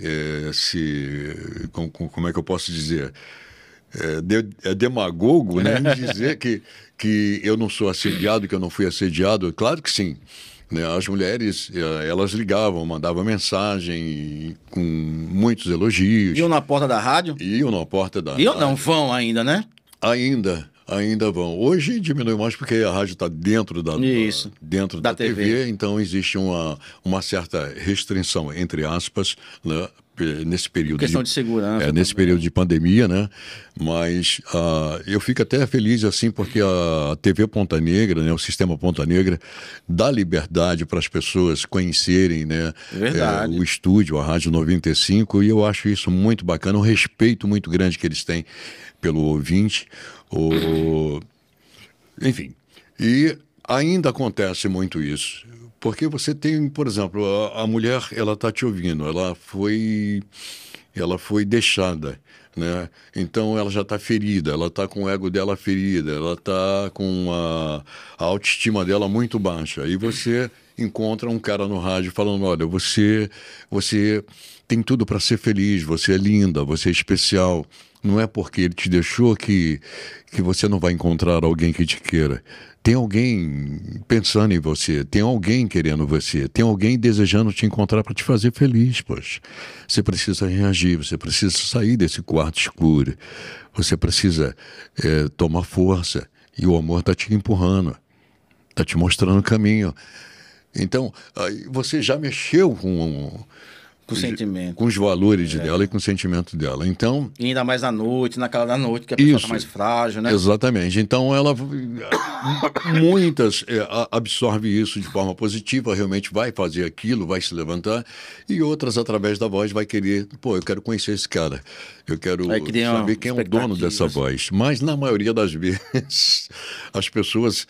como é que eu posso dizer... demagogo, né? Dizer que eu não sou assediado, que eu não fui assediado. Claro que sim, né? As mulheres, elas ligavam, mandavam mensagem com muitos elogios. Iam na porta da rádio? Iam na porta da rádio. Não vão ainda, né? Ainda vão. Hoje diminui mais porque a rádio está dentro da TV, então existe uma certa restrição, entre aspas, né? Nesse período questão de segurança nesse período de pandemia, né? Mas eu fico até feliz assim porque a TV Ponta Negra, né, o sistema Ponta Negra dá liberdade para as pessoas conhecerem, né, o estúdio, a Rádio 95, e eu acho isso muito bacana, um respeito muito grande que eles têm pelo ouvinte, enfim, e ainda acontece muito isso. Porque você tem, por exemplo, a mulher, ela está te ouvindo, ela foi deixada, né? Então ela já está ferida, ela está com o ego dela ferida, ela está com a autoestima dela muito baixa. Aí você encontra um cara no rádio falando, olha, você tem tudo para ser feliz, você é linda, você é especial, não é porque ele te deixou que você não vai encontrar alguém que te queira. Tem alguém pensando em você, tem alguém querendo você, tem alguém desejando te encontrar para te fazer feliz, poxa. Você precisa reagir, você precisa sair desse quarto escuro, você precisa tomar força, e o amor está te empurrando, está te mostrando o caminho. Então, você já mexeu com o sentimento, com os valores dela e com o sentimento dela. Então, e ainda mais à noite, naquela da noite, que a pessoa está mais frágil, né? Exatamente. Então, ela muitas absorve isso de forma positiva, realmente vai fazer aquilo, vai se levantar, e outras, através da voz, vai querer, eu quero conhecer esse cara, eu quero saber quem é o dono dessa voz. Mas, na maioria das vezes, as pessoas...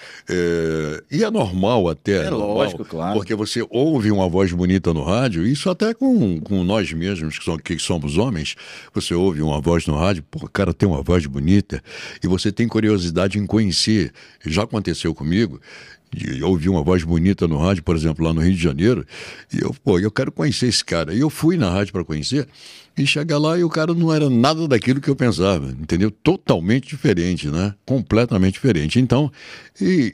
e é normal até. É lógico, claro. Porque você ouve uma voz bonita no rádio, isso até com nós mesmos, que somos homens, você ouve uma voz no rádio, o cara tem uma voz bonita, e você tem curiosidade em conhecer. Já aconteceu comigo, de ouvir uma voz bonita no rádio, por exemplo, lá no Rio de Janeiro, e eu quero conhecer esse cara. E eu fui na rádio para conhecer, e chegar lá e o cara não era nada daquilo que eu pensava, entendeu? Totalmente diferente, né? Completamente diferente. Então,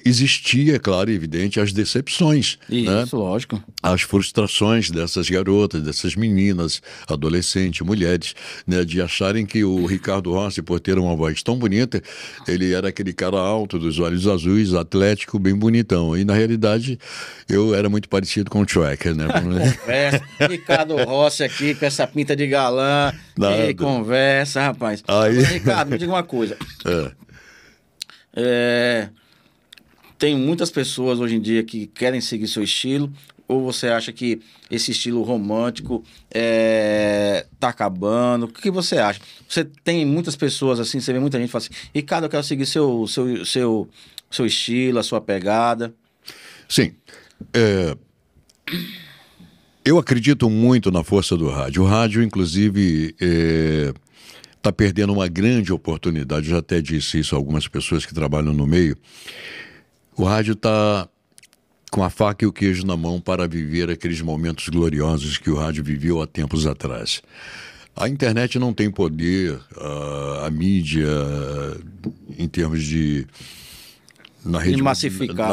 existia, é claro e evidente, as decepções. Isso, né? Lógico. As frustrações dessas garotas, dessas meninas, adolescentes, mulheres, né? De acharem que o Ricardo Rossi, por ter uma voz tão bonita, ele era aquele cara alto, dos olhos azuis, atlético, bem bonitão. E, na realidade, eu era muito parecido com o Tracker, né? Conversa. Ricardo Rossi aqui, com essa pinta de galã. E conversa, rapaz. Aí... Ricardo, me diga uma coisa. Tem muitas pessoas hoje em dia que querem seguir seu estilo, ou você acha que esse estilo romântico tá acabando? O que você acha? Você tem muitas pessoas assim, você vê muita gente que fala assim, Ricardo, eu quero seguir seu estilo, a sua pegada. Sim. Eu acredito muito na força do rádio. O rádio, inclusive, está perdendo uma grande oportunidade. Eu já até disse isso a algumas pessoas que trabalham no meio. O rádio está com a faca e o queijo na mão para viver aqueles momentos gloriosos que o rádio viveu há tempos atrás. A internet não tem poder, a mídia, em termos de... Na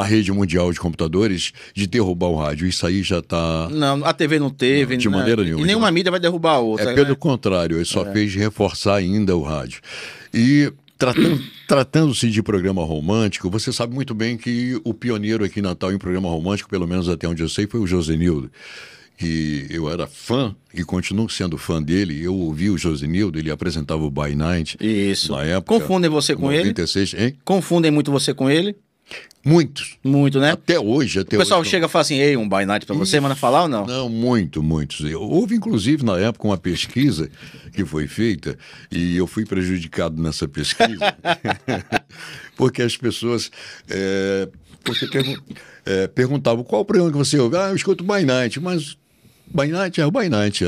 rede mundial de computadores, de derrubar o rádio. Isso aí já está... Não, a TV não teve. Não, de maneira nenhuma. E nenhuma mídia vai derrubar a outra. Pelo contrário, ele só fez reforçar ainda o rádio. E tratando-se de programa romântico, você sabe muito bem que o pioneiro aqui em Natal em programa romântico, pelo menos até onde eu sei, foi o Josenildo. E eu era fã e continuo sendo fã dele. Eu ouvi o Josenildo, ele apresentava o By Night. Isso. Na época. Confundem você com 96, ele? Hein? Confundem muito você com ele? Muitos. Muito, né? Até hoje. O pessoal chega e fala assim, ei, um By Night pra você, manda falar ou não? Não, muitos. Houve, inclusive, na época, uma pesquisa que foi feita, e eu fui prejudicado nessa pesquisa, porque as pessoas... perguntavam qual o programa que você ouve. Eu escuto o By Night, mas By Night o By Night.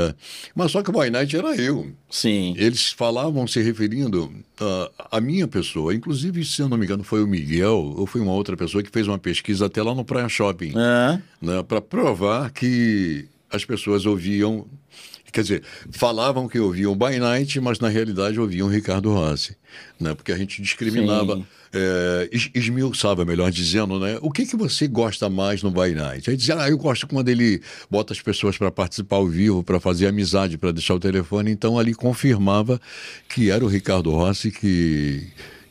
Mas só que o By Night era eu. Sim. Eles falavam se referindo à minha pessoa. Inclusive, se eu não me engano, foi o Miguel, ou foi uma outra pessoa que fez uma pesquisa até lá no Praia Shopping, né, para provar que as pessoas ouviam... Quer dizer, falavam que ouviam By Night, mas na realidade ouviam Ricardo Rossi, né? Porque a gente discriminava, esmiuçava, melhor dizendo, né? O que você gosta mais no By Night? Aí dizia, eu gosto quando ele bota as pessoas para participar ao vivo, para fazer amizade, para deixar o telefone. Então ali confirmava que era o Ricardo Rossi que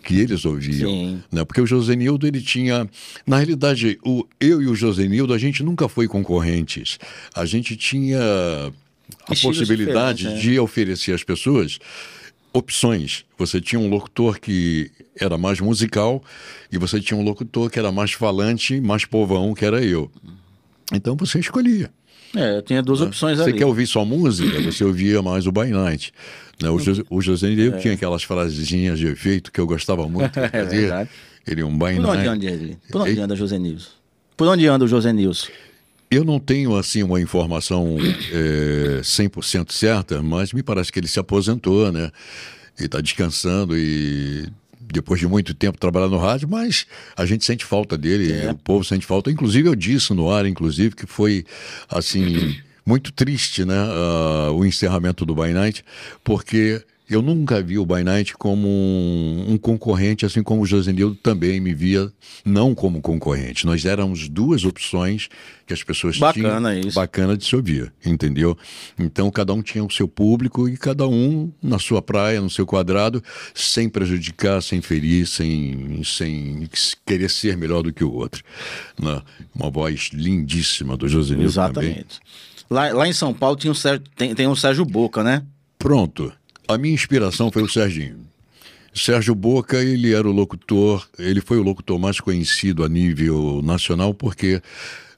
eles ouviam, né? Porque o Josenildo, ele tinha... Na realidade, eu e o Josenildo, a gente nunca foi concorrentes. A gente tinha... a possibilidade de oferecer às pessoas opções. Você tinha um locutor que era mais musical e você tinha um locutor que era mais falante, mais povão, que era eu. Então você escolhia. Eu tinha duas opções ali. Você quer ouvir só música? Você ouvia mais o By Night. Né? O José tinha aquelas frasezinhas de efeito que eu gostava muito. É verdade. Ele um By Night. Por onde anda o José Nilson? Por onde anda o José Nilson? Eu não tenho, assim, uma informação 100% certa, mas me parece que ele se aposentou, né? Ele está descansando e depois de muito tempo trabalhar no rádio, mas a gente sente falta dele, o povo sente falta. Inclusive, eu disse no ar, que foi, assim, muito triste, né? O encerramento do By Night, porque Eu nunca vi o By Night como um concorrente, assim como o Josenildo também me via não como concorrente. Nós éramos duas opções que as pessoas Bacana tinham. isso. Bacana de se ouvir, entendeu? Então cada um tinha o seu público e cada um na sua praia, no seu quadrado, sem prejudicar, sem ferir, sem querer ser melhor do que o outro. Né? Uma voz lindíssima do Josenildo também. Exatamente. Lá em São Paulo tinha tem um Sérgio Boca, né? Pronto. A minha inspiração foi o Serginho. Sérgio Boca, ele era o locutor, ele foi o locutor mais conhecido a nível nacional, porque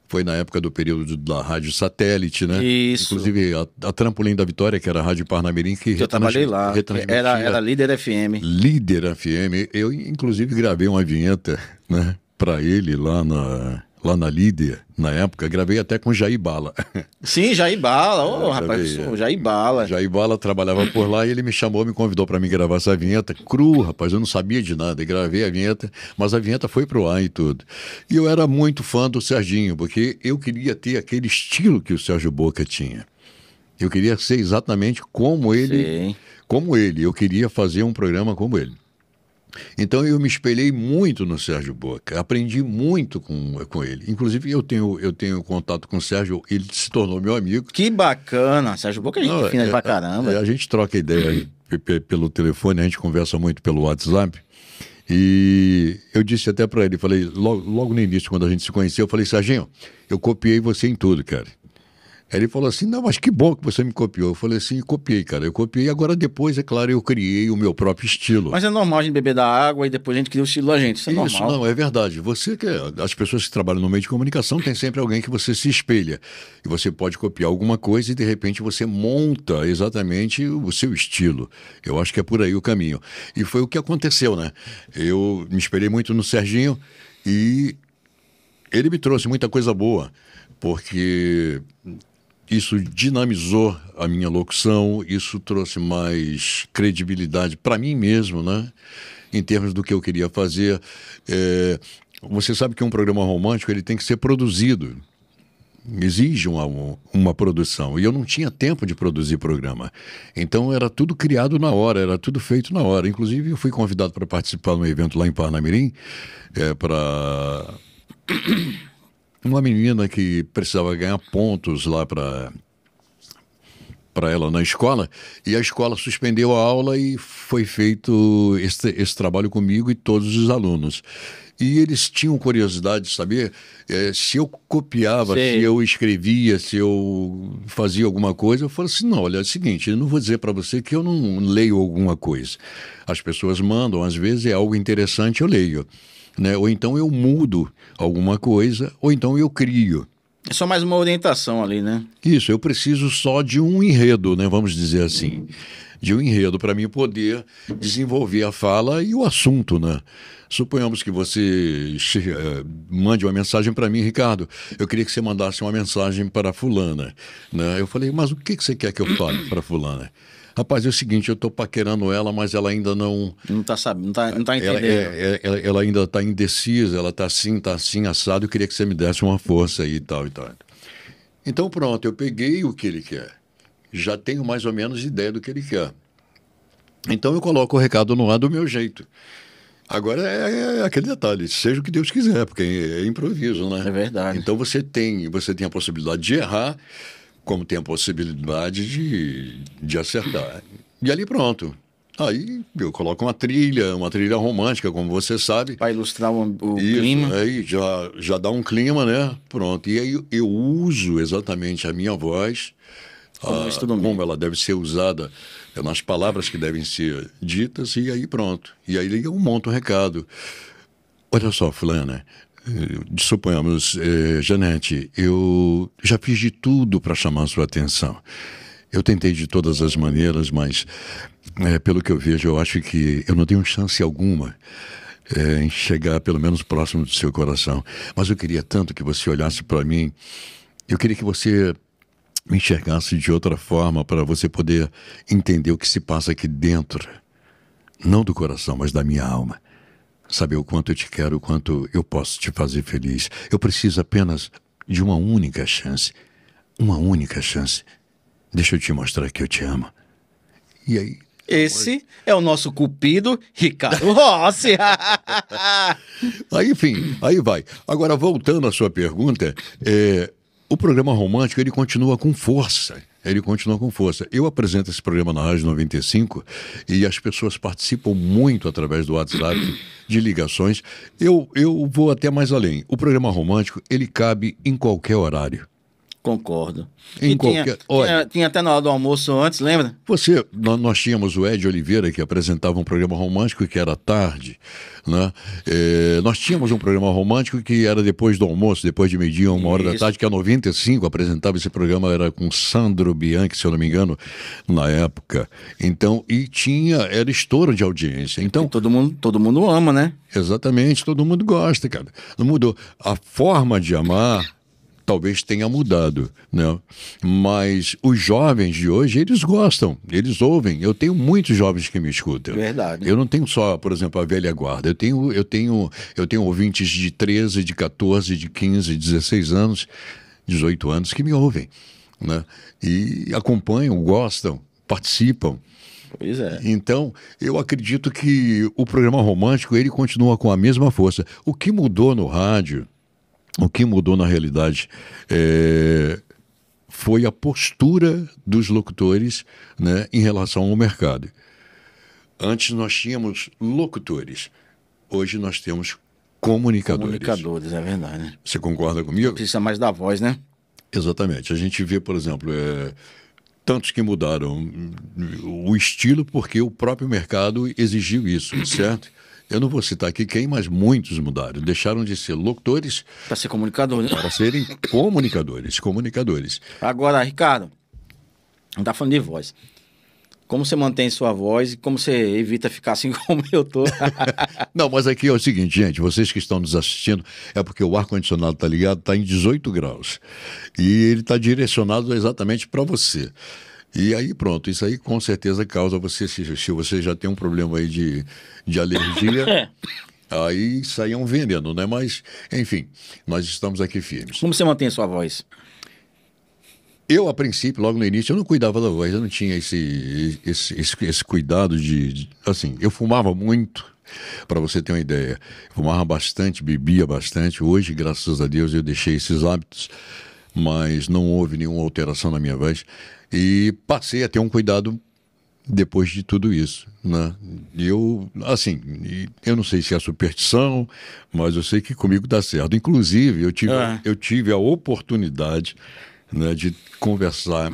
foi na época do período da Rádio Satélite, né? Isso. Inclusive a Trampolim da Vitória, que era a Rádio Parnamirim, que eu trabalhei lá. Era Líder FM. Líder FM. Eu, inclusive, gravei uma vinheta, né, para ele lá na Líder, na época, gravei até com Jair Bala. Sim, Jair Bala, rapaz, Jair Bala. Jair Bala trabalhava por lá e ele me chamou, me convidou para mim gravar essa vinheta, cru, rapaz, eu não sabia de nada, e gravei a vinheta, mas a vinheta foi pro ar e tudo. E eu era muito fã do Serginho, porque eu queria ter aquele estilo que o Sérgio Boca tinha. Eu queria ser exatamente como ele, eu queria fazer um programa como ele. Então eu me espelhei muito no Sérgio Boca, aprendi muito com ele. Inclusive eu tenho contato com o Sérgio, ele se tornou meu amigo. Que bacana, Sérgio Boca, a gente fina pra caramba. A gente troca ideia pelo telefone, a gente conversa muito pelo WhatsApp. E eu disse até para ele, falei, logo no início, quando a gente se conheceu, eu falei, Serginho, eu copiei você em tudo, cara. Aí ele falou assim, não, mas que bom que você me copiou. Eu falei assim, copiei, cara, eu copiei. Agora depois, é claro, eu criei o meu próprio estilo. Mas é normal a gente beber da água e depois a gente cria o estilo da gente, isso é normal. Isso, não, é verdade. As pessoas que trabalham no meio de comunicação, tem sempre alguém que você se espelha. E você pode copiar alguma coisa e de repente você monta exatamente o seu estilo. Eu acho que é por aí o caminho. E foi o que aconteceu, né? Eu me espelhei muito no Serginho e ele me trouxe muita coisa boa, porque isso dinamizou a minha locução, isso trouxe mais credibilidade para mim mesmo, né? Em termos do que eu queria fazer. Você sabe que um programa romântico ele tem que ser produzido. Exige uma produção. E eu não tinha tempo de produzir programa. Então era tudo criado na hora, era tudo feito na hora. Inclusive eu fui convidado para participar de um evento lá em Parnamirim, para uma menina que precisava ganhar pontos lá para ela na escola, e a escola suspendeu a aula e foi feito esse trabalho comigo e todos os alunos. E eles tinham curiosidade de saber se eu copiava, se eu escrevia, se eu fazia alguma coisa. Eu falei assim, não, olha, é o seguinte, eu não vou dizer para você que eu não leio alguma coisa. As pessoas mandam, às vezes é algo interessante, eu leio. Né? Ou então eu mudo alguma coisa, ou então eu crio. É só mais uma orientação ali, né? Isso, eu preciso só de um enredo, né? Vamos dizer assim. De um enredo para mim poder desenvolver a fala e o assunto, né? Suponhamos que você mande uma mensagem para mim, Ricardo, eu queria que você mandasse uma mensagem para fulana. Né? Eu falei, mas o que você quer que eu fale para fulana? Rapaz, é o seguinte, eu estou paquerando ela, mas ela ainda não... Não está sabendo, não tá entendendo. Ela ainda está indecisa, ela está assim, assado, eu queria que você me desse uma força aí e tal e tal. Então pronto, eu peguei o que ele quer. Já tenho mais ou menos ideia do que ele quer. Então eu coloco o recado no ar do meu jeito. Agora é aquele detalhe, seja o que Deus quiser, porque é improviso, né? É verdade. Então você tem a possibilidade de errar, como tem a possibilidade de acertar. E ali pronto. Aí eu coloco uma trilha romântica, como você sabe. Para ilustrar o Isso, clima. Aí já dá um clima, né? Pronto. E aí eu uso exatamente a minha voz, como ela deve ser usada, nas palavras que devem ser ditas, e aí pronto. E aí eu monto o recado. Olha só, fulana, suponhamos, Janete, eu já fiz de tudo para chamar a sua atenção. Eu tentei de todas as maneiras, mas pelo que eu vejo, eu acho que eu não tenho chance alguma em chegar pelo menos próximo do seu coração. Mas eu queria tanto que você olhasse para mim, eu queria que você me enxergasse de outra forma para você poder entender o que se passa aqui dentro, não do coração, mas da minha alma. Saber o quanto eu te quero, o quanto eu posso te fazer feliz. Eu preciso apenas de uma única chance. Uma única chance. Deixa eu te mostrar que eu te amo. E aí Esse é o nosso cupido Ricardo Rossi. Aí, enfim, aí vai. Agora, voltando à sua pergunta, o programa romântico, ele continua com força. Ele continua com força. Eu apresento esse programa na Rádio 95 e as pessoas participam muito através do WhatsApp, de ligações. Eu vou até mais além. O programa romântico, ele cabe em qualquer horário. Concordo. Em qualquer... tinha até na hora do almoço antes, lembra? Nós tínhamos o Ed Oliveira, que apresentava um programa romântico que era à tarde, né? Nós tínhamos um programa romântico que era depois do almoço, depois de meio-dia, 1h da tarde, que a 95 apresentava esse programa, era com Sandro Bianchi, se eu não me engano, na época. Então, era estouro de audiência. Então, todo mundo ama, né? Exatamente, todo mundo gosta, cara. Não mudou. A forma de amar talvez tenha mudado, né? Mas os jovens de hoje, eles gostam, eles ouvem. Eu tenho muitos jovens que me escutam. Verdade. Eu não tenho só, por exemplo, a velha guarda. Eu tenho ouvintes de 13, de 14, de 15, 16 anos, 18 anos que me ouvem, né? E acompanham, gostam, participam. Pois é. Então, eu acredito que o programa romântico, ele continua com a mesma força. O que mudou no rádio, o que mudou na realidade foi a postura dos locutores, né, em relação ao mercado. Antes nós tínhamos locutores, hoje nós temos comunicadores. Comunicadores, é verdade. Você concorda comigo? Precisa mais da voz, né? Exatamente. A gente vê, por exemplo, tantos que mudaram o estilo porque o próprio mercado exigiu isso, certo? Eu não vou citar aqui quem, mas muitos mudaram. Deixaram de ser locutores para ser comunicador, né? Para serem comunicadores. Agora, Ricardo, a gente tá falando de voz. Como você mantém sua voz e como você evita ficar assim como eu tô? Não, mas aqui é o seguinte, gente, vocês que estão nos assistindo, é porque o ar-condicionado tá ligado, tá em 18 graus. E ele tá direcionado exatamente para você. E aí pronto, isso aí com certeza causa você, se você já tem um problema aí de alergia, aí isso aí é um veneno, né? Mas, enfim, nós estamos aqui firmes. Como você mantém a sua voz? Eu, a princípio, logo no início, eu não cuidava da voz, eu não tinha esse cuidado assim, eu fumava muito, para você ter uma ideia. Eu fumava bastante, bebia bastante. Hoje, graças a Deus, eu deixei esses hábitos, mas não houve nenhuma alteração na minha voz. E passei a ter um cuidado depois de tudo isso, né? Eu não sei se é superstição, mas eu sei que comigo dá certo. Inclusive, eu tive a oportunidade, né, de conversar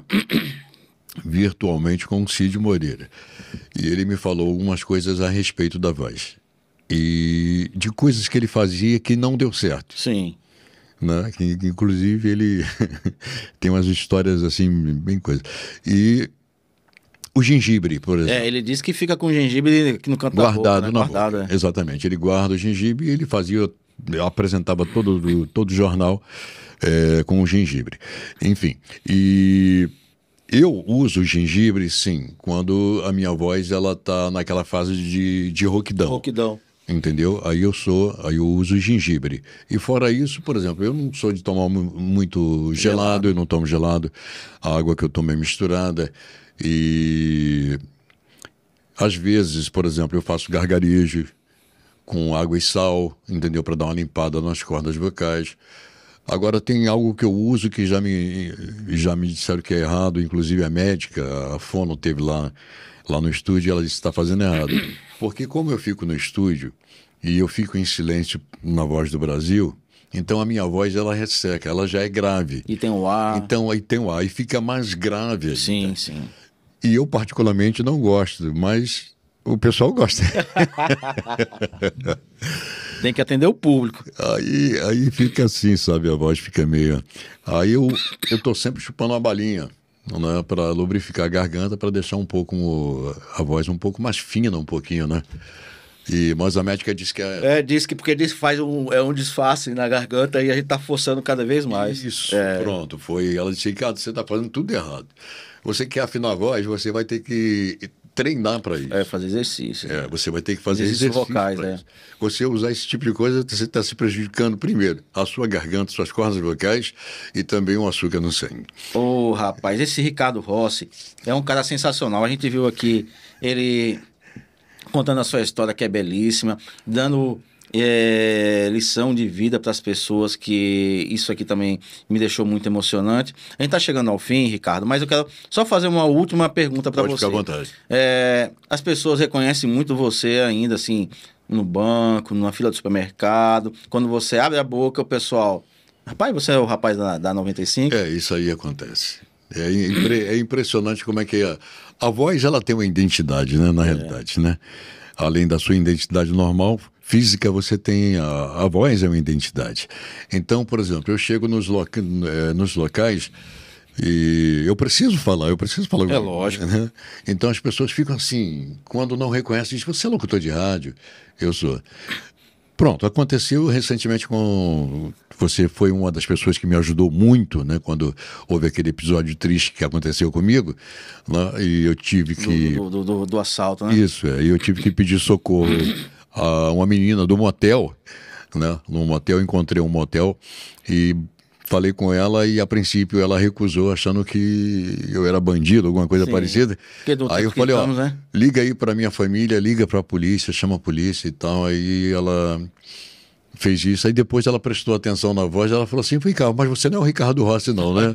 virtualmente com o Cid Moreira. E ele me falou algumas coisas a respeito da voz. E de coisas que ele fazia que não deu certo. Sim. Né? Que inclusive ele tem umas histórias assim, bem coisas. E o gengibre, por exemplo. Ele disse que fica com o gengibre aqui no canto guardado da boca, né? Guardado, boca. Exatamente. Ele guarda o gengibre e ele apresentava todo o jornal com o gengibre. Enfim, e eu uso o gengibre, sim, quando a minha voz ela tá naquela fase de rouquidão. Rouquidão. Entendeu? Aí eu uso gengibre. E fora isso, por exemplo, eu não sou de tomar muito gelado, eu não tomo gelado. A água que eu tomo é misturada. E às vezes, por exemplo, eu faço gargarejo com água e sal, entendeu? Para dar uma limpada nas cordas vocais. Agora tem algo que eu uso que já me disseram que é errado, inclusive a médica, a Fono teve lá no estúdio, ela disse que está fazendo errado. Porque como eu fico no estúdio e eu fico em silêncio na Voz do Brasil, então a minha voz ela resseca, ela já é grave. E tem o ar. Então aí tem o ar e fica mais grave. Sim, né? sim. E eu particularmente não gosto, mas o pessoal gosta. Tem que atender o público. Aí fica assim, sabe? A voz fica meio... Aí eu tô sempre chupando uma balinha, né, para lubrificar a garganta, para deixar um pouco a voz um pouco mais fina, um pouquinho, né? Mas a médica disse que disse que porque faz um disfarce na garganta e a gente tá forçando cada vez mais. Isso, pronto, foi. Ela disse, Ricardo, você tá fazendo tudo errado. Você quer afinar a voz, você vai ter que treinar para isso. Fazer exercício. Você vai ter que fazer exercícios exercício vocais, pra isso. Você usar esse tipo de coisa, você está se prejudicando primeiro a sua garganta, suas cordas vocais e também o açúcar no sangue. Rapaz, esse Ricardo Rossi é um cara sensacional. A gente viu aqui ele contando a sua história, que é belíssima, dando lição de vida para as pessoas, que isso aqui também me deixou muito emocionante. A gente está chegando ao fim, Ricardo, mas eu quero só fazer uma última pergunta para você. Pode ficar à vontade. As pessoas reconhecem muito você ainda, assim, no banco, na fila do supermercado. Quando você abre a boca, o pessoal... Rapaz, você é o rapaz da 95? Isso aí acontece. É impressionante como é que a voz, ela tem uma identidade, né, na realidade, né? Além da sua identidade normal, física, você tem a voz é uma identidade. Então, por exemplo, eu chego nos locais e eu preciso falar. É lógico. Né? Então as pessoas ficam assim, quando não reconhecem, dizem, você é locutor de rádio? Eu sou. Pronto, aconteceu recentemente com... Você foi uma das pessoas que me ajudou muito, né? Quando houve aquele episódio triste que aconteceu comigo, né? E eu tive que... Do assalto, né? Isso, e eu tive que pedir socorro a uma menina do motel, né? No motel, encontrei um motel e falei com ela e a princípio ela recusou, achando que eu era bandido, alguma coisa parecida. Aí eu falei, né? Liga aí pra minha família, liga pra polícia, chama a polícia e tal. Aí ela fez isso, aí depois ela prestou atenção na voz, ela falou assim, Ricardo, mas você não é o Ricardo Rossi não, né?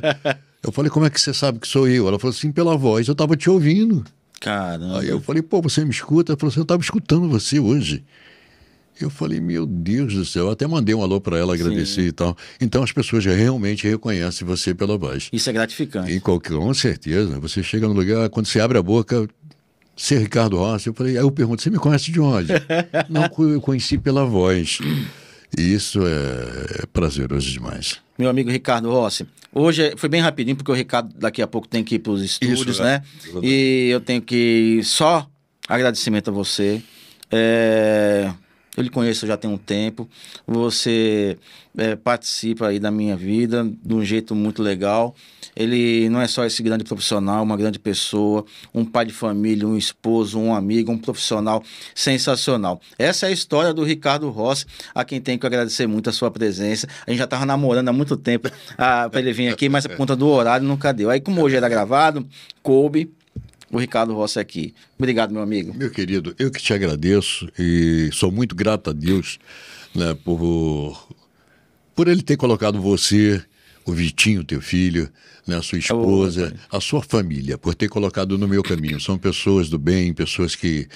Eu falei, como é que você sabe que sou eu? Ela falou assim, pela voz, eu tava te ouvindo. Caramba. Aí eu falei, você me escuta? Ela falou assim, eu tava escutando você hoje. Eu falei, meu Deus do céu, eu até mandei um alô para ela agradecer e tal. Então as pessoas já realmente reconhecem você pela voz. Isso é gratificante. Com certeza. Você chega no lugar, quando você abre a boca, você é Ricardo Rossi. Aí eu pergunto, você me conhece de onde? Não, eu conheci pela voz. E isso é prazeroso demais. Meu amigo Ricardo Rossi, hoje foi bem rapidinho, porque o Ricardo daqui a pouco tem que ir para os estúdios, né? E eu tenho que só agradecimento a você. Eu lhe conheço já tem um tempo, você participa aí da minha vida de um jeito muito legal. Ele não é só esse grande profissional, uma grande pessoa, um pai de família, um esposo, um amigo, um profissional sensacional. Essa é a história do Ricardo Rossi, a quem tenho que agradecer muito a sua presença. A gente já estava namorando há muito tempo para ele vir aqui, mas por conta do horário nunca deu. Aí como hoje era gravado, coube o Ricardo Rossi aqui. Obrigado, meu amigo. Meu querido, eu que te agradeço e sou muito grato a Deus, né, por ele ter colocado você, o Vitinho, teu filho, né, a sua esposa, a sua família, por ter colocado no meu caminho. São pessoas do bem, pessoas que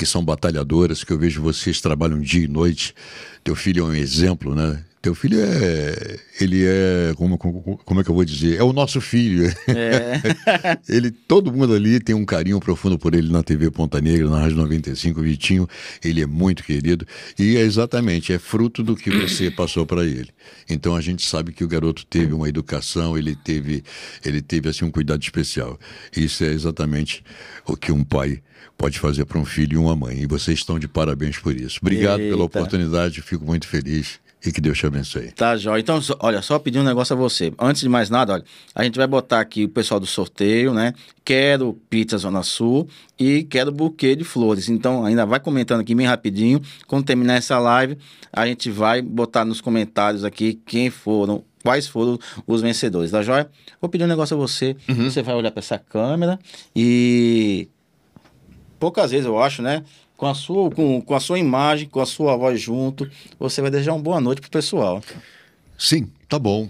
são batalhadoras, que eu vejo vocês trabalham dia e noite. Teu filho é um exemplo, né? Teu filho como é que eu vou dizer? É o nosso filho. Todo mundo ali tem um carinho profundo por ele na TV Ponta Negra, na Rádio 95, o Vitinho, ele é muito querido e é fruto do que você passou para ele. Então a gente sabe que o garoto teve uma educação, ele teve assim um cuidado especial. Isso é exatamente o que um pai pode fazer para um filho e uma mãe. E vocês estão de parabéns por isso. Obrigado pela oportunidade, fico muito feliz. E que Deus te abençoe. Tá, Jó. Então, olha, só pedir um negócio a você. Antes de mais nada, olha, a gente vai botar aqui o pessoal do sorteio, né? Quero pizza Zona Sul e quero buquê de flores. Então, ainda vai comentando aqui bem rapidinho. Quando terminar essa live, a gente vai botar nos comentários aqui quais foram os vencedores, tá, Jóia? Vou pedir um negócio a você. Você vai olhar para essa câmera e... poucas vezes, eu acho, né? Com a sua imagem, com a sua voz junto, você vai desejar uma boa noite pro pessoal. Sim, tá bom.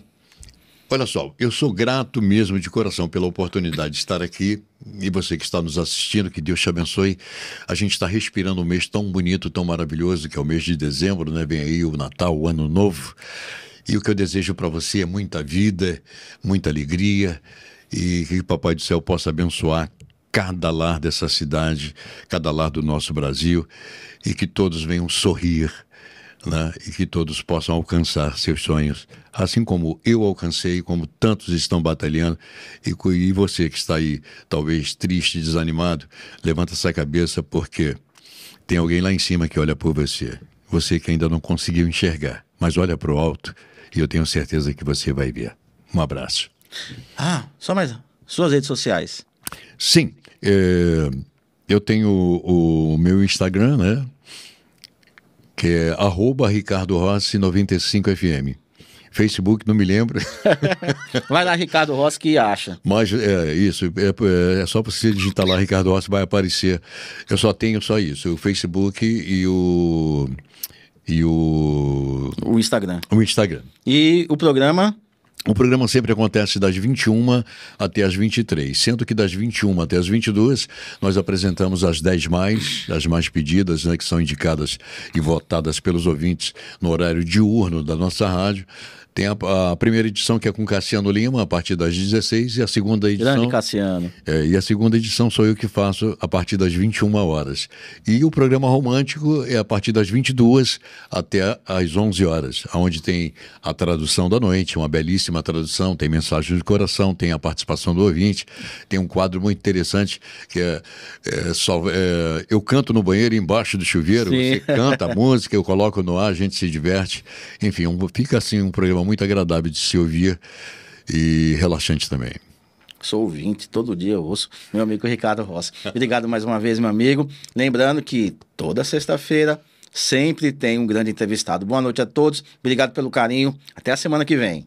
Olha só, eu sou grato mesmo de coração pela oportunidade de estar aqui e você que está nos assistindo, que Deus te abençoe. A gente está respirando um mês tão bonito, tão maravilhoso, que é o mês de dezembro, né? Vem aí o Natal, o Ano Novo. E o que eu desejo para você é muita vida, muita alegria e que o Papai do Céu possa abençoar cada lar dessa cidade, cada lar do nosso Brasil, e que todos venham sorrir, né? E que todos possam alcançar seus sonhos, assim como eu alcancei, como tantos estão batalhando, e você que está aí, talvez triste, desanimado, levanta essa cabeça, porque tem alguém lá em cima que olha por você, você que ainda não conseguiu enxergar, mas olha para o alto, e eu tenho certeza que você vai ver. Um abraço. Só mais suas redes sociais. Sim, Eu tenho o meu Instagram, né? Que é @RicardoRossi95FM. Facebook, não me lembro. Vai lá, Ricardo Rossi, que acha. Mas isso, é só você digitar lá Ricardo Rossi, vai aparecer. Eu só tenho só isso, o Facebook e o Instagram. O Instagram. E o programa? O programa sempre acontece das 21 até as 23, sendo que das 21 até as 22 nós apresentamos as 10 as mais pedidas, né, que são indicadas e votadas pelos ouvintes no horário diurno da nossa rádio. Tem a primeira edição, que é com Cassiano Lima, a partir das 16, e a segunda edição... Grande Cassiano. E a segunda edição sou eu que faço a partir das 21 horas. E o programa romântico é a partir das 22 até as 11 horas, onde tem a tradução da noite, uma belíssima tradução, tem mensagem de coração, tem a participação do ouvinte, tem um quadro muito interessante que eu canto no banheiro embaixo do chuveiro, Sim. Você canta a música, eu coloco no ar, a gente se diverte. Enfim, fica assim um programa muito agradável de se ouvir e relaxante também. Sou ouvinte, todo dia eu ouço. Meu amigo Ricardo Rossi. Obrigado mais uma vez, meu amigo. Lembrando que toda sexta-feira sempre tem um grande entrevistado. Boa noite a todos. Obrigado pelo carinho. Até a semana que vem.